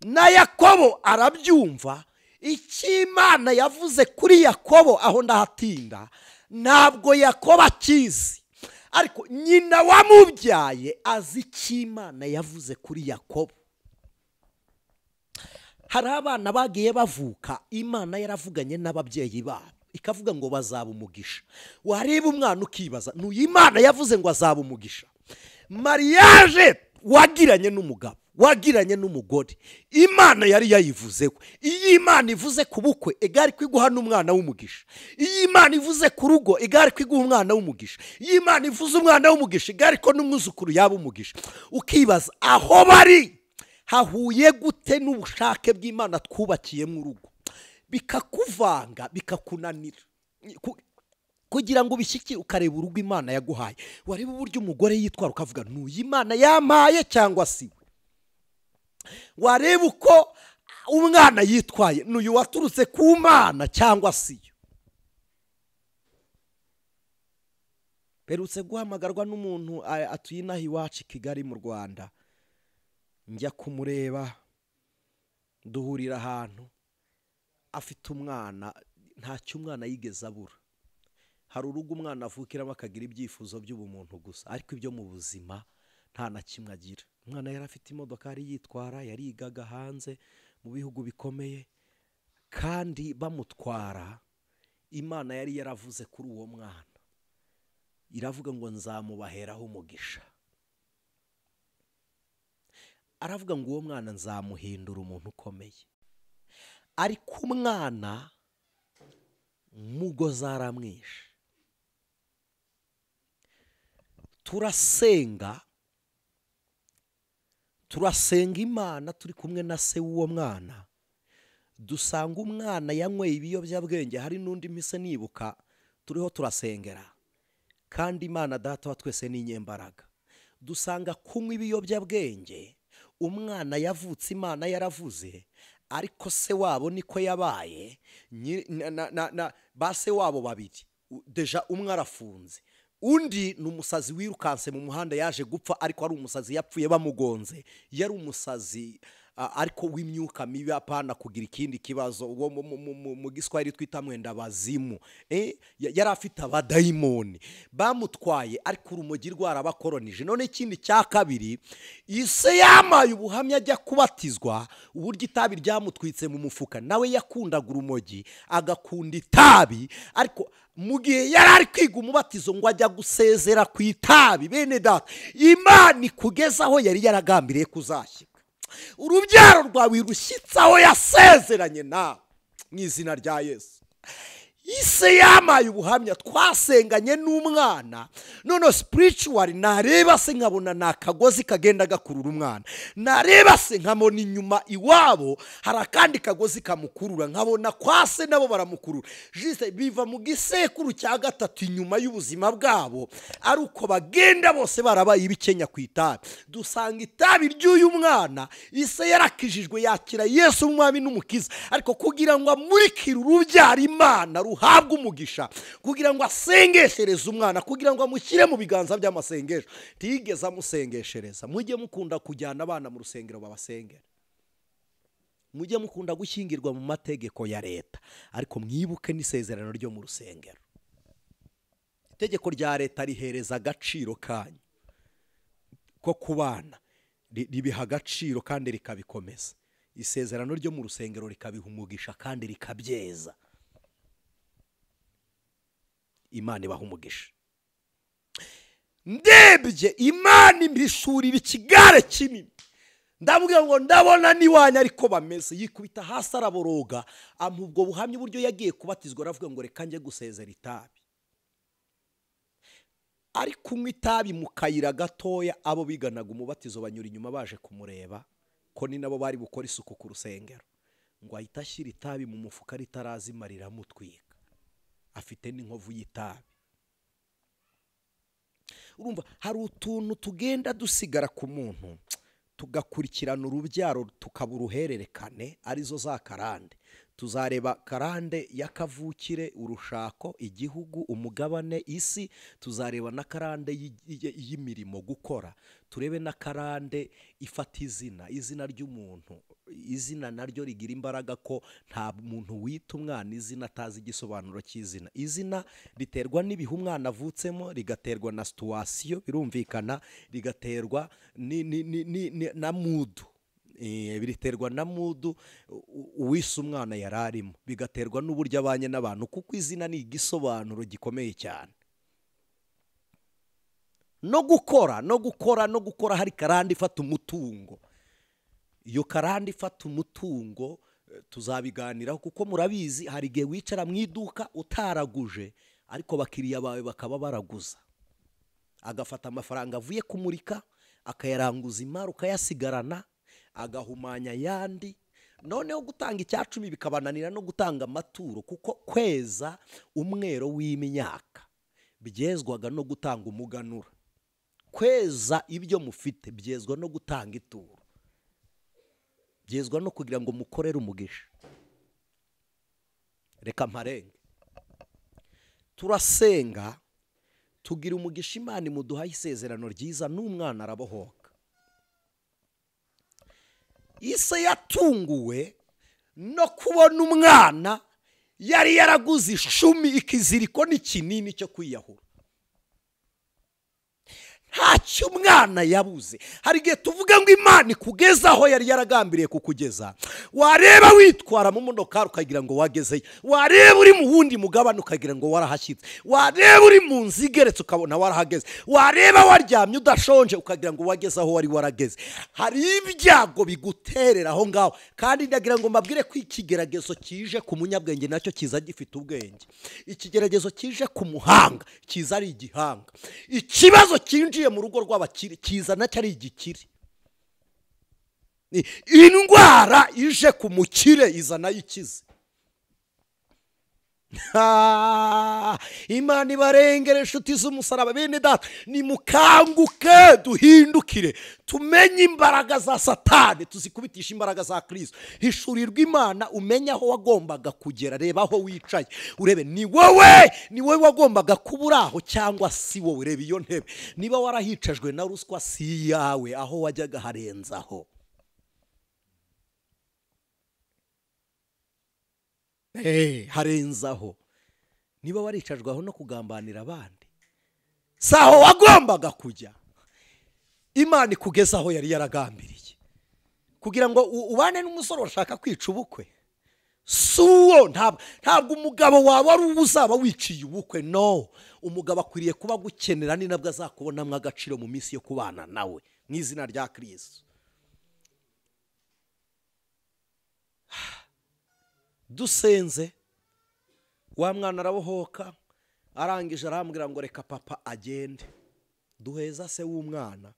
Speaker 1: na Yakobo arabyumva. Icyo Imana yavuze kuri Yakobo, aho ndahatinda, ntabwo Yakobo akizi, ariko nyina wamubyaye azi icyo Imana yavuze kuri Yakobo. Hari abana bagiye bavuka, Imana yaravuganye n'ababyeyi babo, ikavuga ngo bazaba umugisha. Wareba umwana ukibaza, n'uyu Imana yavuze ngo azaba umugisha. Mariage wagiranye n'umugabo, wagiranye n'umugore, Imana yari yayivuzeho. Iyo Imana ivuze ku bukwe, igari kwiguha n'umwana w'umugisha. Iyo Imana ivuze ku rugo, igari kwiguha umwana w'umugisha. Iyo Imana ivuze umwana w'umugisha, igari ko n'umwuzukuru yaba umugisha. Ukibaza aho bari hahuye gute n'ubushake bw'Imana twubakiye mu rugo, bikakuvanga bikakunanira, kugira ngo ubishyikire ukareba urugo Imana yaguhaye. Wareba uburyo umugore yitwara, ukavuga n'uyu Imana yampaye cyangwa si we. Wareba uko umwana yitwaye, n'uyu waturutse ku Mana cyangwa si yo. Perutse guhamagarwa n'umuntu atuye inaha iwacu i Kigali mu Rwanda, njya kumureba, duhurira ahantu, afite umwana, ntacyo umwana yigeze abura. Hari urugo umwana avukiramo akagira ibyifuzo by'ubumuntu gusa, ariko ibyo mu buzima nta na kimwe agira. Umwana yari afite imodoka, yari yitwara, yarigaga hanze mu bihugu bikomeye, kandi bamutwara, Imana yari yaravuze kuri uwo mwana, iravuga ngo nzamubaheraho umugisha. Aravuga ngo uwo mwana nzamuhindura umuntu ukomeye. Ariko umwana mugo zaramwishe. Turasenga Imana turi kumwe na se w'uwo mwana, dusanga umwana yanyweye ibiyobyabwenge. Hari n'undi mpise nibuka turiho turasengera, kandi Imana data wa twese ni inyembaraga. Dusanga kunywa ibiyobyabwenge, umwana yavutse Imana yaravuze, ariko se wabo niko yabaye. Ba se wabo babiri, deja umwe arafunze, undi ni umusazi wirukanse mu muhanda yaje gupfa, ariko ari umusazi yapfuye bamugonze. Yari umusazi ariko w'imyuka mibi apana kugira ikindi kibazo. Uwo mu Giswahili twita mwenda bazimu, yari afite abadayimoni bamutwaye, ariko urumogi rwarabakoronije. None ikindi cya kabiri, ise yamaye ubuhamya ajya kubatizwa uburyo itabi ryamutwitse mu mufuka. Nawe yakundaga urumogi agakunda itabi, ariko mu gihe yari ari kwiga umubatizo ngo ajya gusezera ku itabi, bene data, Imana ikugezaho yari yaragambiriye kuzashyika urubyaro rwawe rushyitse aho yasezeranye nawe mu izina rya Yesu. Ise yamaye ubuhamya, twasenganye n'umwana, none spiritual nareba se nkabona nakagozi kagenda gakurura umwana, nareba se nkabona inyuma iwabo hari akandi kagozi kamukurura, nkabona kwase nabo baramukurura. Jise biva mu gisekuru cya gatatu inyuma y'ubuzima bwabo, ari uko bagenda bose barabaye ibikenya ku itabi. Dusanga itabi ry'uyu mwana ise yarakijijwe, yakira Yesu umwami n'umukiza, ariko kugira ngo amurikire urubyaro Imana habwa umugisha, kugira ngo asengeshereze umwana, kugira ngo amushyire mu biganza by'amasengesho, tigeze amusengeshereza. Mujye mukunda kujyana abana mu rusengero babasengera, mujye mukunda gushyingirwa mu mategeko ya leta, ariko mwibuke n'isezerano ryo mu rusengero. Itegeko rya leta rihereza agaciro kanyu ko kubana, ribiha agaciro kandi rikabikomeza. Isezerano ryo mu rusengero rikabiha umugisha kandi rikabyeza. Imana ibaha umugisha. Ndebye Imana impishurira ikigare kinini, ndabwira ngo ndabona niwanya ariko bameze. Yikubita hasi araboroga, ubwo buhamya uburyo yagiye kubatizwa, aravuga ngo reka njye gusezera itabi. Ari kunywa itabi mu kayira gatoya, abo biganaga umubatizo banyura inyuma baje kumureba ko ni nabo bari bukora isuku ku rusengero, ngo ahita ashyira itabi mu mufuka ritarazima riramutwika, afite n'inkovu y'itabi. Urumva hari utuntu tugenda dusigara ku muntu, tugakurikirana urubyaro tukabura uruhererekane, arizo za karande. Tuzareba karande y'akavukire, urushako, igihugu, umugabane, isi. Tuzareba na karande y'imirimo gukora, turebe na karande ifata izina ry'umuntu. Izina naryo rigira imbaraga, ko nta muntu wita umwana izina atazi igisobanuro cy'izina. Izina riterwa n'ibihe umwana avutsemo, rigaterwa na situation, birumvikana, rigaterwa na mudu, biriterwa na mudu uwise umwana yararimo, bigaterwa n'uburyo abanye n'abantu, kuko izina ni igisobanuro gikomeye cyane. No gukora hari karande ifata umutungo. Iyo karande ifata umutungo tuzabiganiraho, kuko murabizi hari igihe wicara mu iduka utaraguje, ariko bakiriya bawe bakaba baraguza, agafata amafaranga avuye kumurika akayaranguza imari ukayasigarana, agahumanya yandi. Noneho gutanga icyacumi bikabananira no gutanga amaturo, kuko kweza umwero w'imyaka byezwaga no gutanga umuganura. Kweza ibyo mufite byezwa no gutanga ituro, byezwa no kugira ngo mukorere umugisha. Reka mparenge, turasenga tugira umugisha, Imana imuduhaye isezerano ryiza, n'umwana arabohoka. Ise yatunguwe no kubona umwana yari yaraguze 10 ikiziriko n'ikinini cyo kwiyahura. Ntacyo umwana yabuze. Hari igihe tuvuga ngo Imana ikugezaho yari yaragambiriye kukugeza, wareba witwara mu modoka ukagira ngo wagezeyo, wareba uri mu wundi mugabane ukagira ngo warahashyitse, wareba uri mu nzu igeretse ukabona warahageze, wareba waryamye udashonje ukagira ngo wageze aho wari warageze. Hari ibyago biguterera aho ngaho, kandi ndagira ngo mbabwire ko ikigeragezo kije ku munyabwenge nacyo kiza gifite ubwenge. Ikigeragezo kije ku muhanga kiza ari igihanga. Ikibazo kinjiye mu rugo rw'abakire kiza nacyo ari igikire. Indwara ije ku mukire iza nayo ikize. Imana ibarengere inshuti z'umusaraba. Bene data, nimukanguke duhindukire, tumenye imbaraga za Satani tuzikubitisha imbaraga za Kristo. Hishurirwa Imana, umenye aho wagombaga kugera. Reba aho wicaye urebe, ni wowe wagombaga kubura aho cyangwa si wowe. Reba iyo ntebe, niba warahicajwe na ruswa si yawe, aho wajyaga harenzaho. harenzaho. Niba waricajwaho no kugambanira abandi, saho wagombaga kujya. Imana ikugeza aho yari yaragambiriye kugira ngo ubane n'umusore washaka kwica ubukwe. Suwo ntabwo umugabo wawe ari uzaba wiciye ubukwe. No, umugabo akwiriye kuba gukenera, ni nabwo azakubonamo agaciro mu minsi yo kubana nawe mu izina rya Kristo. Dusenze, wa mwana arabohoka, arangije arambwira ngo reka papa agende. Duheza se w'umwana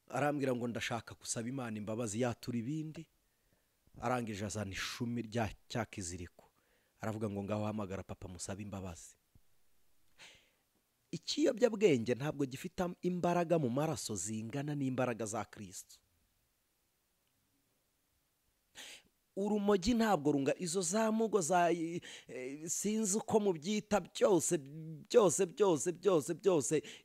Speaker 1: arambwira ngo ndashaka gusaba Imana imbabazi yatura ibindi. Arangije azana ishumi rya cyakiziriko, aravuga ngo ngaho hamagara papa musaba imbabazi. Ikiyobyabwenge ntabwo gifite imbaraga mu maraso zingana n'imbaraga za Kristo. Urumogi ntabwo runga, izo za mugo za sinzi uko mubyita byose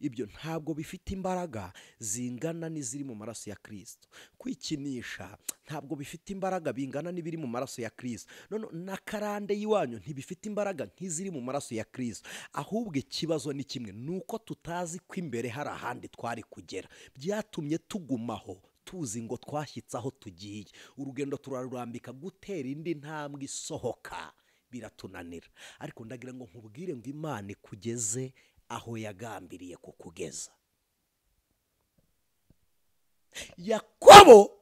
Speaker 1: ibyo ntabwo bifite imbaraga zingana n'iziri mu maraso ya Kristo. Kwikinisha ntabwo bifite imbaraga bingana n'ibiri mu maraso ya Kristo. None na karande y'iwanyu ntibifite imbaraga nk'iziri mu maraso ya Kristo. Ahubwo ikibazo ni kimwe, nuko tutazi ko imbere hari ahandi twari kugera. Byatumye tugumaho tuzi ngo twashyitse aho tugiye. Urugendo turarurambika, gutera indi ntambwe isohoka biratunanira. Ariko ndagira ngo nkubwire ngo Imana ikugeze aho yagambiriye kukugeza. Yakobo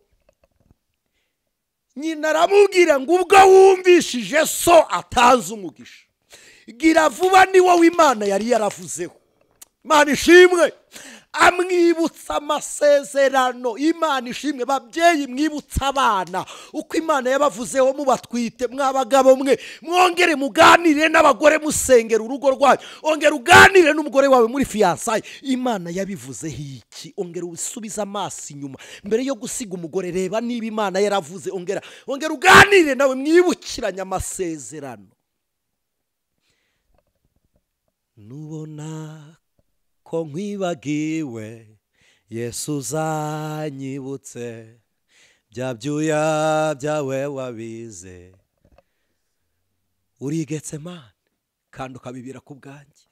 Speaker 1: nyina aramubwira ngo ubwo wumvishije so atanze umugisha, gira vuba ni wowe Imana yari yaravuzeho. Imana ishimwe. Amwibutsa amasezerano. Imana ishimwe. Babyeyi, mwibutsa abana uko Imana yabavuzeho mubatwite. Mwabagabo mwe, mwongere muganire n'abagore musengera urugo rwanyu. Ongera uganire n'umugore wawe muri fiançailles. Imana yabivuzeho iki? Ongera usubiza amaso inyuma mbere yo gusiga umugore. Reba niba Imana yaravuze. Ongera uganire nawe, mwibukiranye amasezerano. Nubona ko nkwibagiwe, Yesu uzanyibutse bya byuya byawe wabize. Uri Getsemani kandi ukabibira ku bwanjye.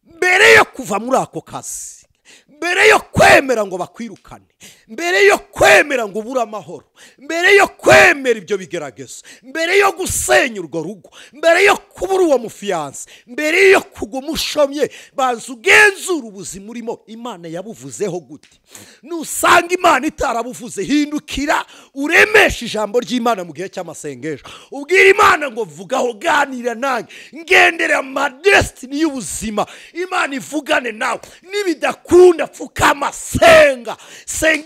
Speaker 1: Mbere yo kuva muri ako kazi, mbere yo kwemera ngo bakwirukane, mbere yo kwemera ngo ubure amahoro, mbere yo kwemera ibyo bigeragezo, mbere yo gusenya urwo rugo, mbere yo kubura uwo mufiyanse, mbere yo kuguma ushomye, banza ugenzura ubuzima urimo. Imana yabuvuzeho gute? Nusanga Imana itarabuvuze, hindukira uremesha ijambo ry'Imana mu gihe cy'amasengesho. Ubwira Imana ngo vugaho, ganira nanjye, ngendera ama destiny y'ubuzima. Imana ivugane nawe. Nibidakunda pfukama, senga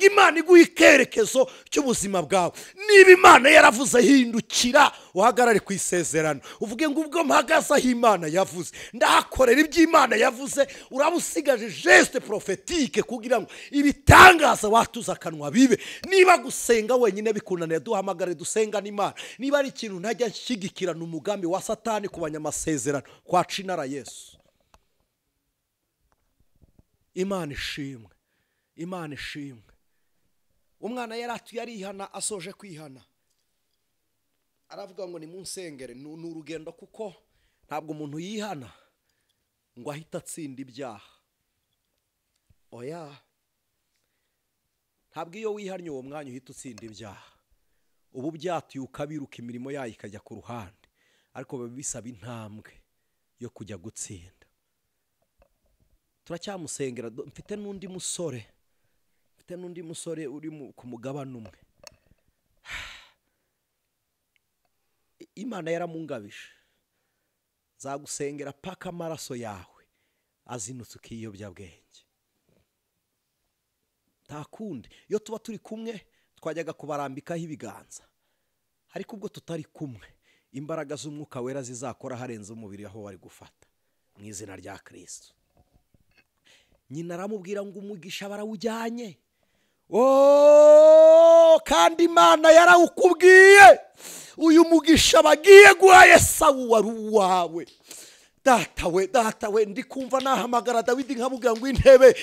Speaker 1: Imana iguha ikerekezo cy'ubuzima bwawe. Niba Imana yaravuze, hindukira uhagarare ku isezerano, uvuge ngo ubwo mpagaze aho Imana yavuze, ndahakorera ibyo Imana yavuze. Urabusigaje geste prophétique kugira ngo ibitangaza watuza akanwa bibe. Niba gusenga wenyine bikunaniye, duhamagare dusenga n'Imana. Niba ari ikintu ntajya nshyigikirana umugambi wa Satani ku banyamasezerano, kwa Cinara Yesu. Imana ishimwe. Imana ishimwe. Umwana yaratuye arihana, asoje kwihana aravuga ngo ni munsengere. Ni urugendo, kuko ntabwo umuntu yihana ngo ahita atsinda ibyaha. Oya, ntabwo iyo wihannye uwo mwanya uhita utsinda ibyaha. Ubu byatuye ukabiruka, imirimo yayo ikajya ku ruhande, ariko biba bisaba intambwe yo kujya gutsinda. Turacyamusengera. Mfite n'undi musore uri ku mugabane umwe. Imana yaramungabije, zagusengera paka amaraso yawe azinutse ukiyobyabwenge. Nta kundi. Iyo tuba turi kumwe twajyaga kubarambikaho ibiganza, ariko ubwo tutari kumwe, imbaraga z'umwuka wera zizakora harenze umubiri aho wari gufata, mu izina rya Kristo. Nyina aramubwira ngo umugisha barawujyanye. Kandi Imana yarawukubwiye. Uyu mugisha bagiye guha Yesawu wari uwawe. data we ndi kumva nahamagara Dawidi nkamubwira ngo intebe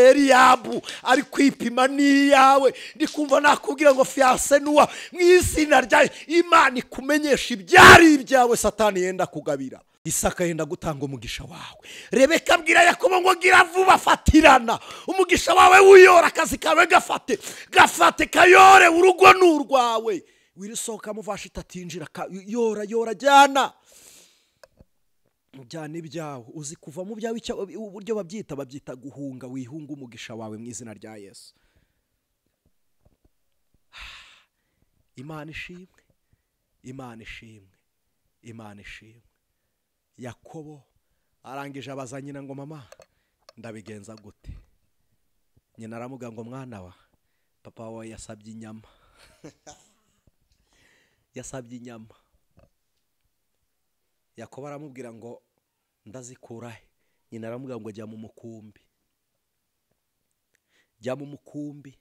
Speaker 1: yari yabu ari kwipima ni yawe, ndi kumva nakubwira ngo fiase nuwa mu izina rya Imana ikumenyesha ibyari ibyawe Satani yenda kugabira. Isaka yenda gutanga umugisha wawe. Rebeka abwira Yakobo ngo gira vuba fatirana umugisha wawe wiyora, akazi kawe gafate kayore, urugo n'urwawe wirisohoka muvashi tatinjira yora jyana ibyawe, uzi kuva mu byawe uburyo babyita guhunga, wihunga umugisha wawe mu izina rya Yesu. Imana ishimwe. Yakobo arangije abaza nyina ngo mama ndabigenza gute? Nyina aramuga ngo mwana wa papa wawe yasabye inyama. Yasabye inyama. Yakobo aramubwira ngo ndazikurahe? Nyina aramuga ngo jya mu mukumbi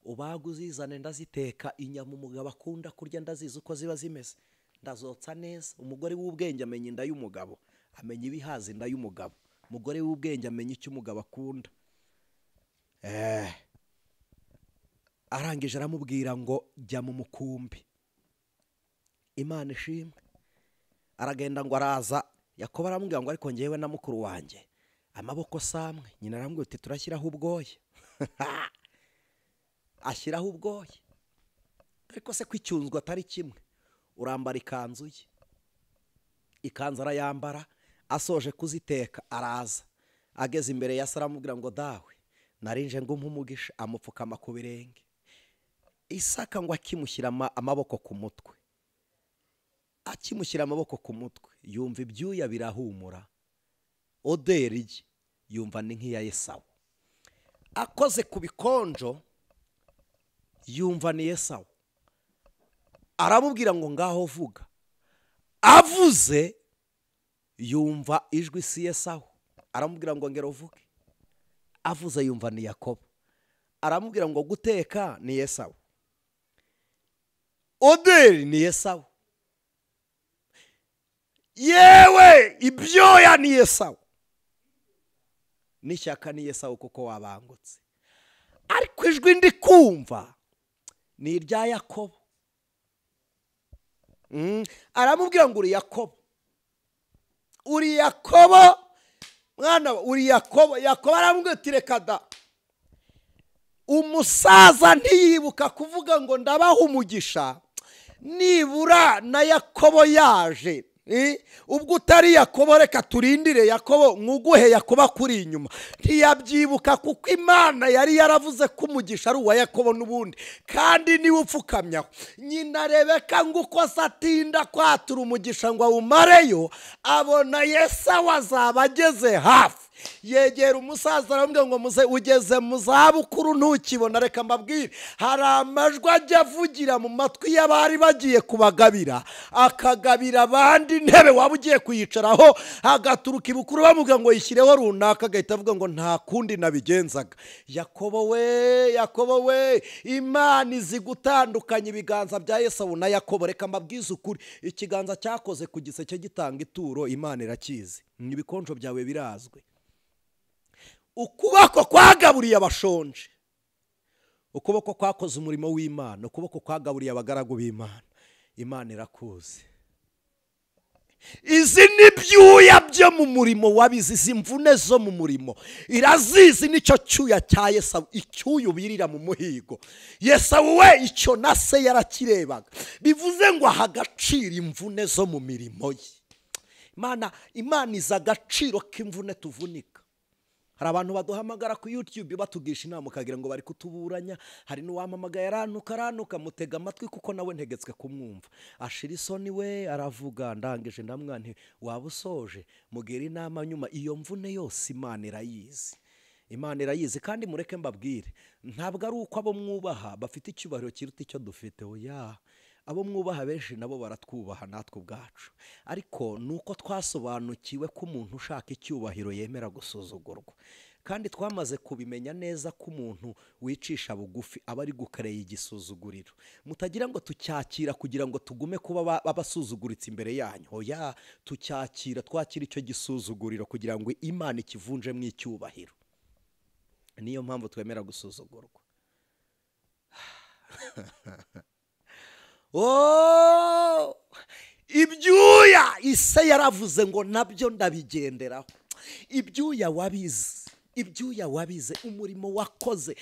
Speaker 1: ubaga uzizane ndaziteka. Inyama umugabo akunda kurya ndazizi uko ziba zimeze, ndazotsa neza. Umugore w'ubwenge amenya inda y'umugabo, amenya ibihaza inda y'umugabo. Umugore w'ubwenge amenya icyo umugabo akunda. Arangije aramubwira ngo jya mu mukumbi. Imana ishimwe. Aragenda ngo araza. Yakobo aramubwira ngo ariko ngewe na mukuru wanjye amaboko samwe. Nyina aramubwira uti turashyiraho ubwoya. Ashyiraho ubwoya. Ariko se kwicyunzwa atari kimwe. Urambara ikanzu ye. Ikanzu arayambara, asoje kuziteka araza. Ageze imbere ya Sara aramubwira ngo dawe narinje ngo umugisha, amupfukama ku birenge. Isaka ngo akimushyira amaboko ku mutwe. Akimushyira amaboko ku mutwe yumva ibyuya birahumura. Dore yumva ni nk'iya Esawu. Akoze ku bikonjo yumva ni Esawu. Aramubwira ngo ngaho vuga. Avuze yumva ijwi si Esawu. Aramubwira ngo ngero vuge. Avuze yumva ni Yakobo. Aramubwira ngo guteka ni Esawu. Dore ni Esawu. Yewe ibyoya ni Esawu. N'ishyaka ni Esawu kuko wabangutse. Ariko ijwi ndi kumva ni irya Yakobo. Aramubwira ngo uri Yakobo. Uri Yakobo mwana, uri Yakobo. Yakobo aramubwira ati reka da. Umusaza ntiyibuka kuvuga ngo ndabaha umugisha nibura na Yakobo yaje. Ubwo utari Yakobo reka turindire Yakobo mwuguhe Yakobo kuri inyuma. Ntiyabyibuka kuko Imana yari yaravuze ko umugisha ari uwa Yakobo n'ubundi, kandi niwe upfukamyaho. Nyina Rebeka ngo uko satinda kwatura umugisha ngo awumareyo, abona Yesawu azaba ageze hafi. Yegera umusaza aramubwira ngo muze ugeze mu zabukuru ntukibona, reka mbabwire hari amajwi ajya avugira mu matwi y'abari bagiye kubagabira, akagabira abandi intebe waba ugiye kuyicaraho, hagaturuka ibukuru bamubwira ngo yishyireho runaka, agahita avuga ngo nta kundi nabigenzaga. Yakobo we Imana izi gutandukanya ibiganza bya Esawu na Yakobo. Reka mbabwize ukuri, ikiganza cyakoze ku giseke gitanga ituro Imana irakizi. Ibikonjo byawe birazwe. Ukuboko kwagaburiye abashonje, ukuboko kwakoze umurimo w'Imana, ukuboko kwagaburiye abagaragu b'Imana. Imana irakuzi. Izi ni byuya byo mu murimo wabizi, izi mvune zo mu murimo irazizi. Nicyo cyuya cya Yesawu, icyuya ubirira mu muhigo. Yesawu we icyo na se yarakirebaga, bivuze ngo aha agaciro imvune zo mu mirimo ye. Imana iza agaciro k'imvune tuvunika. Hari abantu baduhamagara ku YouTube batugisha inama ukagira ngo bari kutuburanya. Hari n'uwampamagaye aranuka mutega amatwi kuko nawe ntegetswe kumwumva. Ashira isoni we aravuga, ndangije ndamwanti waba usoje mugira inama nyuma. Iyo mvune yose Imana irayizi kandi mureke mbabwire, ntabwo ari uko abo mwubaha bafite icyubahiro kiruta icyo dufite. Oya, abo mwubaha benshi nabo baratwubaha natwe ubwacu, ariko nuko twasobanukiwe ko umuntu ushaka icyubahiro yemera gusuzugurwa. kandi twamaze kubimenya neza ko umuntu wicisha bugufi aba ari gukareye igisuzuguriro. Mutagira ngo tucyakira kugira ngo tugume kuba abasuzuguritse imbere yanyu. Oya, tucyakira, twakira icyo gisuzuguriro kugira ngo Imana ikivunjemo icyubahiro. Niyo mpamvu twemera gusuzugurwa. Ibyuya ise yaravuze ngo nabyo ndabigenderaho. Ibyuya wabize umurimo wakoze,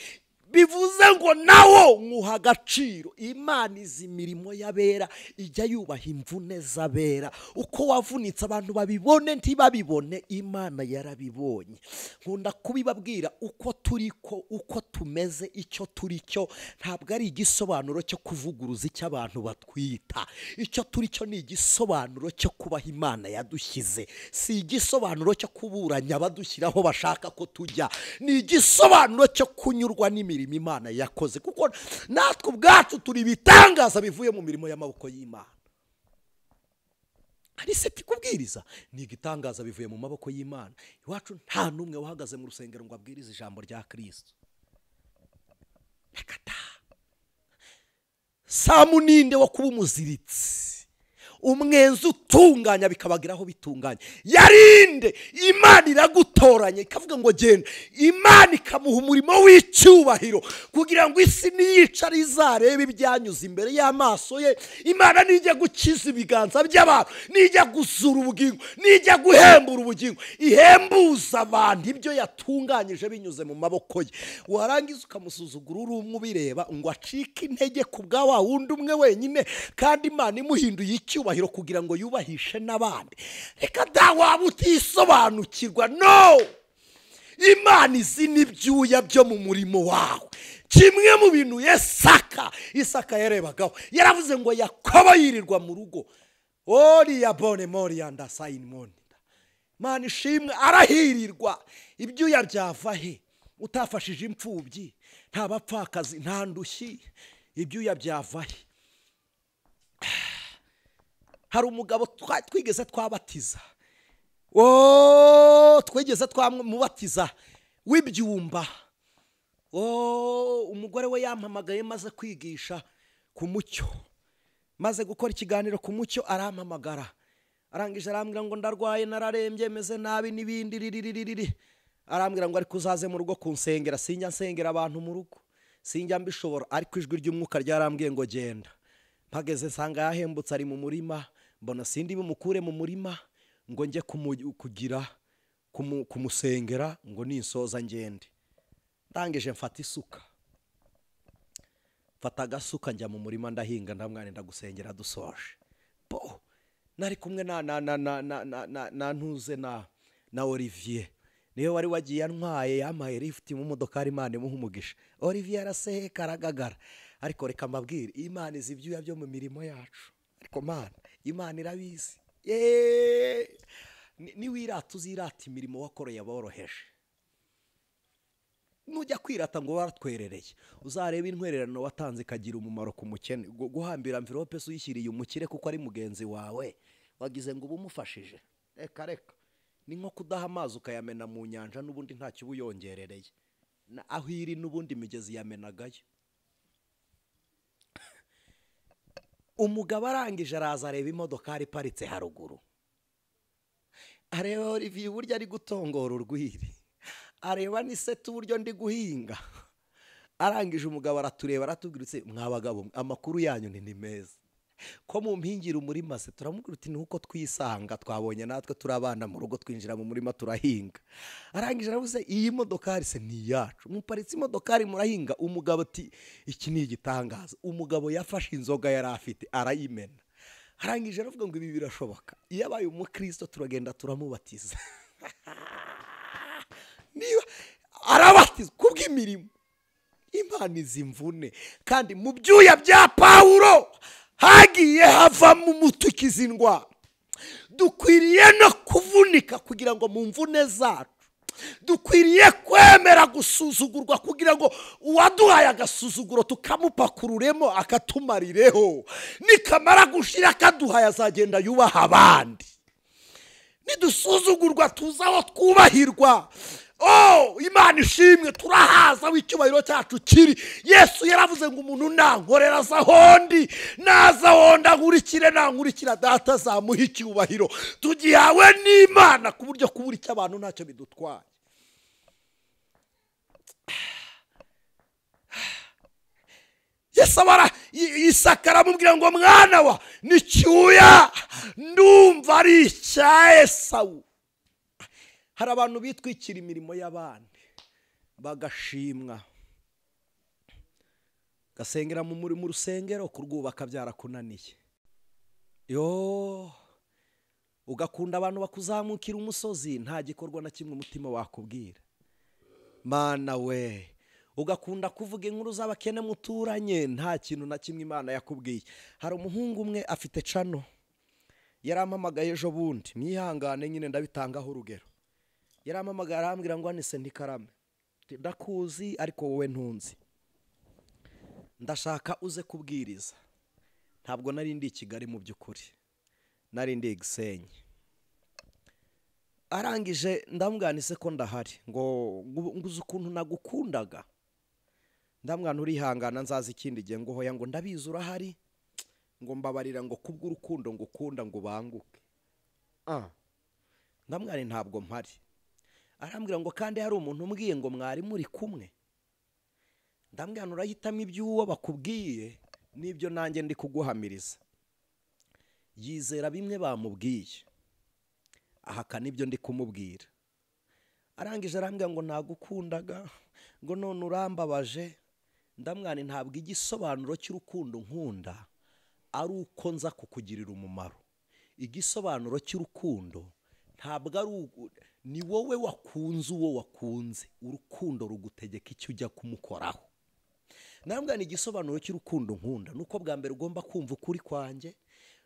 Speaker 1: bivuze ngo nawo nkuha agaciro. Imana izi imirimo y'abera, ijya yubaha imvune z'abera. Uko wavunitse abantu babibone ntibabibone, Imana yarabibonye. Nkunda kubibabwira uko turiko, uko tumeze, icyo turi cyo ntabwo ari igisobanuro cyo kuvuguruza icyo abantu batwita. Icyo turi cyo ni igisobanuro cyo kubaha Imana yadushyize. Si igisobanuro cyo kuburanya badushyiraho bashaka ko tujya. Ni igisobanuro cyo kunyurwa n'imirimo Imana yakoze, kuko natwe ubwacu turi ibitangaza bivuye mu mirimo y'amaboko y'Imana. Ari se tikubwiriza ni igitangaza bivuye mu maboko y'Imana. Iwacu nta numwe wahagaze mu rusengero ngo abwirize ijambo rya Kristo. Rekata Samuninde wo kuba umuziritsi, umwenzi utunganya bikabagiraho bitunganya. Yarinde Imana iragutoranye ikavuga ngo genda. Imana ikamuha umurimo w'icyubahiro kugira ngo isi niyicare izarebe ibyanyuze imbere y'amaso ye. Imana nijya gukiza ibiganza by'abantu, nijya gusura ubugingo, nijya guhembura ubugingo, ihembuza abantu ibyo yatunganyije binyuze mu maboko ye. Warangiza ukamusuzugura uri umwe ubireba ngo acike intege ku bwa wa wundi umwe wenyine, kandi Imana imuhinduye icyubahiro kugira ngo yubahishe n'abandi. Reka da waba utisobanukirwa. No, Imana izi n'ibyuya byo mu murimo wawe. Kimwe mu bintu Isaka yarebagaho, yaravuze ngo Yakobo yirirwa mu rugo. Oriya bone mori anda sayini monda. Imana ishimwe, arahirirwa. Ibyuya byava he? Utafashije imfubyi, nta bapfakazi, nta ndushyi. Ibyuya byava he? Hari umugabo twigeze twabatiza, twigeze twamubatiza w'ibyumba. Umugore we yampamagaye maze kwigisha ku mucyo, maze gukora ikiganiro ku mucyo, arampamagara. Arangije arambwira ngo ndarwaye, nararembye, meze nabi n'ibindi. Arambwira ngo ariko uzaze mu rugo kunsengera. Sinjya nsengera abantu mu rugo, sinjya mbishobora, ariko ijwi ry'umwuka ryarambwiye ngo genda. Mpageze nsanga yahembutse ari mu murima, mbona sindi bumukure mu murima ngo njye kumusengera ngo ninsoza ngende. Ndangije mfata isuka, mfata agasuka njya mu murima ndahinga, ndamwana ndagusengera dusoje. Nari kumwe na ntuze na Olivier, niwe wari wagiye antwaye, yampaye lift mu modoka. Imana imuha umugisha. Olivier araseka aragagara. Ariko reka mbabwire, Imana izi ibyuya byo mu mirimo yacu. Ariko Imana irabizi. Niwirata uzirata imirimo wakoreye aboroheje. Nujya kwirata ngo waratwerereye, uzareba intwererano watanze ikagira umumaro ku mukene. Guhambira envelope uyishyiriye umukire kuko ari mugenzi wawe, wagize ngo ubumufashije. Reka ni nko kudaha amazi ukayamena mu nyanja, n'ubundi ntacyo ubuyongerereye. Aho iri n'ubundi imigezi yamenagayo. Umugabo arangije araza areba imodoka iparitse haruguru, areba Olivier uburyo ari gutongora urwiri, areba n'iseti uburyo ndi guhinga. Arangije umugabo aratureba aratubwira ati mwabagabo, amakuru yanyu ni meza, ko mu mpingira umurima se. Turamubwira uti nuko twisanga, twabonye natwe turabana mu rugo, twinjira mu murima turahinga. Arangije aravuze iyi modokari se ni yacu, muparitse imodokari murahinga. Umugabo ati iki ni igitangaza. Umugabo yafashe inzoga yari afite arayimena. Arangije aravuga ngo ibi birashoboka, iyo abaye umukristo turagenda turamubatiza. Niba arabatizwa kubw'imirimo. Imana izi imvune, kandi mu byuya bya Pawulo hagiye havamo umutukiza indwara. Dukwiriye no kuvunika kugira ngo mu mvune zacu, dukwiriye kwemera gusuzugurwa kugira ngo uwaduhaye agasuzuguro tukamupakururemo akatumarireho. Nikamara gushira akaduhaye azagenda yubaha abandi. Nidusuzugurwa tuzaho twubahirwa. Imana ishimwe turahaza w'icyubahiro cyacu kiri. Yesu yaravuze ngo umuntu nankorera azahondi nazahonda nkurikire nankurikira data azamuha icyubahiro. Tugihawe n'Imana ku buryo kubura icyo abantu ntacyo bidutwaye. Yesu Isaka aramubwira ngo mwana wa nicyuya ndumva ari icya Esawu. Hari abantu bitwikira imirimo y'abandi bagashimwa, gasengera mu rusengero kurwubaka byarakunaniye. Ugakunda abantu bakuzamukira umusozi nta gikorwa na kimwe umutima wakubwira. Mana we, ugakunda kuvuga inkuru z'abakene muturanye nta kintu na kimwe Imana yakubwiye. Hari umuhungu umwe afite cano yarampamagaye ejo bundi, mwihangane nyine ndabitangaho urugero. Yarampamagaye arambwira ngo anise ntikarame, ndakuzi ariko wowe ntunzi, ndashaka uze kubwiriza. Ntabwo nari ndi i Kigali mu by'ukuri, nari ndi i Gisenyi. Arangije ndamwanise ko ndahari, ngo nguze ukuntu nagukundaga. Ndamwana urihangana nzaza ikindi gihe ngo hoya ngo ndabizi urahari, ngo mbabarira ngo kubw'urukundo ngukunda ngo banguke. Ndamwana ntabwo mpari. Arambwira ngo kandi hari umuntu umbwiye ngo mwari muri kumwe. Ndamwana urahitamo iby'uwo bakubwiye n'ibyo nanjye ndi kuguhamiriza. Yizera bimwe bamubwiye, ahakana ibyo ndi kumubwira. Arangije arambwira ngo nagukundaga, ngo none urambabaje. Ndamwana ntabwo igisobanuro cy'urukundo nkunda ari uko nza kukugirira umumaro. Igisobanuro cy'urukundo ntabwo ari ni wowe wakunze uwo wakunze, urukundo rugutegeka icyo ujya kumukoraho. Ndamwana igisobanuro cy'urukundo nkunda nuko bwa mbere ugomba kumva ukuri kwanjye,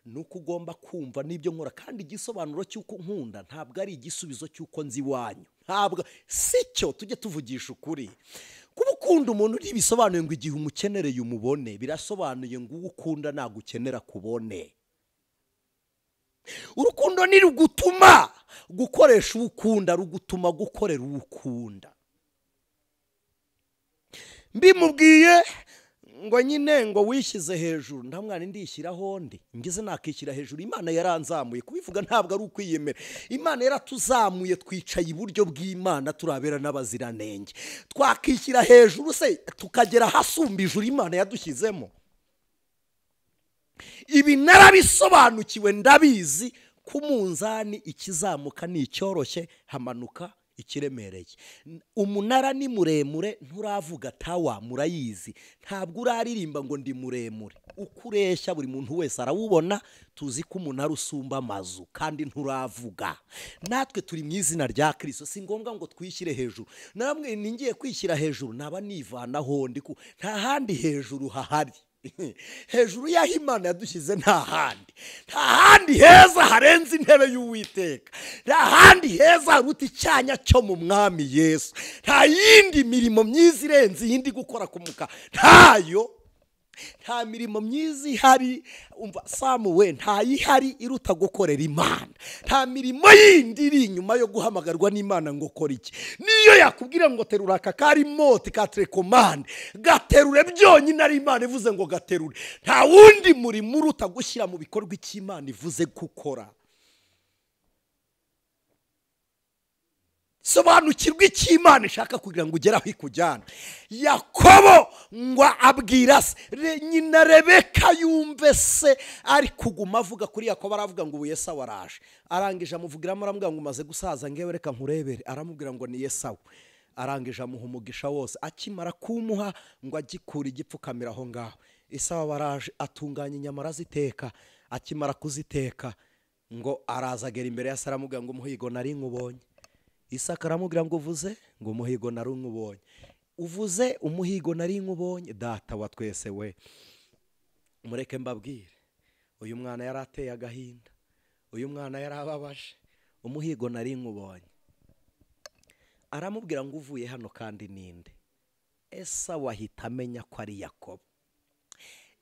Speaker 1: nuko ugomba kumva n'ibyo nkora. Kandi igisobanuro cy'uko nkunda ntabwo ari igisubizo cy'uko nzi iwanyu, ntabwo sicyo. Tujye tuvugisha ukuri. Kuba ukunda umuntu ntibisobanuye ngo igihe umukenereye umubone, birasobanuye ngo uwo ukunda nagukenera kubone. Urukundo ni rugutuma gukoresha uwo ukunda, rugutuma gukorera uwo ukunda. Mbimubwiye ngo nyine ngo wishyize hejuru, ndamwana ndishyiraho ndi ngize nakishyira hejuru. Imana yaranzamuye, kubivuga ntabwo ari ukwiyemera. Imana yaratuzamuye, twicaye iburyo bw'Imana turabera n'abaziranenge. Twakishyira hejuru se tukagera hasumba ijuru Imana yadushyizemo? Ibi narabisobanukiwe, ndabizi ku munzani ikizamuka ni icyoroshye, hamanuka ikiremereye. Umunara ni muremure, nturavuga tawa, murayizi. Ntabwo uraririmba ngo ndi muremure. Uko ureshya buri muntu wese arawubona. Tuzi ko umunara usumba amazu kandi nturavuga. Natwe turi mu izina rya Kristo, si ngombwa ngo twishyire hejuru. Namwe ningiye kwishyira hejuru naba nivanaho ndi nta handi hejuru hahari. Hejuru y'aho Imana yadushyize nta handi heza harenze intebe y'Uwiteka, nta handi heza haruta icyanya cyo mu Mwami Yesu. Nta yindi mirimo myiza irenze iyindi gukora ku muka, ntayo. Nta mirimo myiza ihari, umva Samuwe, nta yihari iruta gukorera Imana. Nta mirimo yindi iri inyuma yo guhamagarwa n'Imana ngo kora iki. Niyo yakubwira ngo terura aka karimoti ka telekomande, gaterure byonyine ari Imana ivuze ngo gaterure. Nta wundi murimo uruta gushyira mu bikorwa icyo Imana ivuze gukora. Sobanukirwa icyo Imana ishaka kugira ngo ugere aho ikujyana. Yakobo ngo abwira se nyina Rebeka yumve se ari kuguma avuga kuri Yakobo. Aravuga ngo ubu Yesawu araje. Arangije amuvugiramo aramubwira ngo umaze gusaza ngewe reka nkurebere. Aramubwira ngo ni Yesawu. Arangije amuha umugisha wose. Akimara kumuha ngo agikura igipfukamira aho ngaho. Esawu araje atunganya inyama araziteka. Akimara kuziteka ngo arazagera imbere ya Sara aramubwira ngo umuhigo nari nkubonye. Isaka aramubwira ngo uvuze ngo umuhigo nari nkubonye. Uvuze umuhigo nari nkubonye, data wa twese we. Mureke mbabwire, uyu mwana yari ateye agahinda, uyu mwana yari ababaje. Umuhigo nari nkubonye. Aramubwira ngo uvuye hano kandi ninde? Esawu ahita amenya ko ari Yakobo.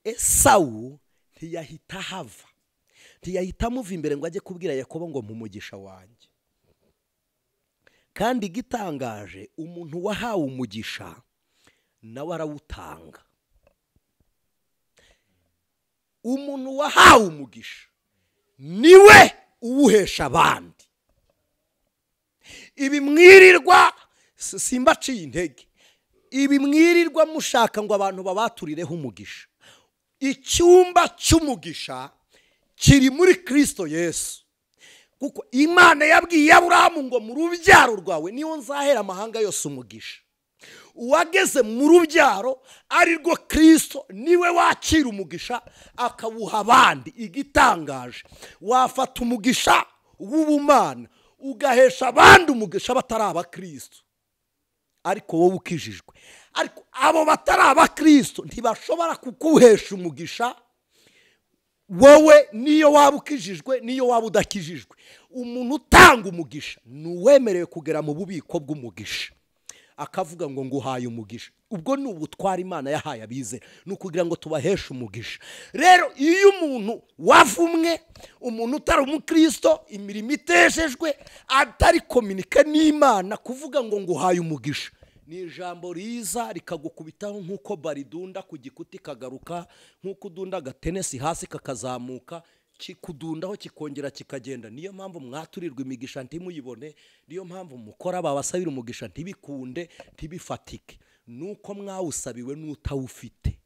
Speaker 1: Esawu ntiyahita hava, ntiyahita amuva imbere ngo ajye kubwira Yakobo ngo mpumugisha wanjye. kandi igitangaje umuntu wahawe umugisha nawe arawutanga. Umuntu wahawe umugisha niwe uwuhesha abandi. Ibi mwirirwa simbaciye intege, ibi mwirirwa mushaka ngo abantu babaturireho umugisha. Icyumba cy'umugisha kiri muri Kristo Yesu, kuko Imana yabwiye Aburahamu ngo mu rubyaro rwawe niho nzahera amahanga yose umugisha. Uwageze mu rubyaro ari rwo Kristo niwe wakira umugisha akawuha abandi. Igitangaje, wafata umugisha w'ubumana ugahesha abandi umugisha batari abakristo, ariko wowe ukijijwe. Ariko abo batari abakristo ntibashobora kukuhesha umugisha wowe, niyo waba ukijijwe niyo waba udakijijwe. Umuntu utanga umugisha nuwemerewe kugera mu bubiko bw'umugisha akavuga ngo nguhaye umugisha. Ubwo ni ubutwara Imana yahaye abizera, ni ukugira ngo tubaheshe umugisha. Rero iyo umuntu wavumwe, umuntu utari umukristo, imirimo iteshejwe, atari kominike n'Imana, kuvuga ngo nguhaye umugisha ni ijambo riza rikagukubitaho nk'uko baridunda ku gikuti kagaruka, nk'uko udunda agatenesi hasi kakazamuka, kikudundaho kikongera kikagenda. Niyo mpamvu mwaturirwa imigisha ntimuyibone, niyo mpamvu mukora babasabira umugisha ntibikunde ntibifatike, nuko mwawusabiwe n'utawufite.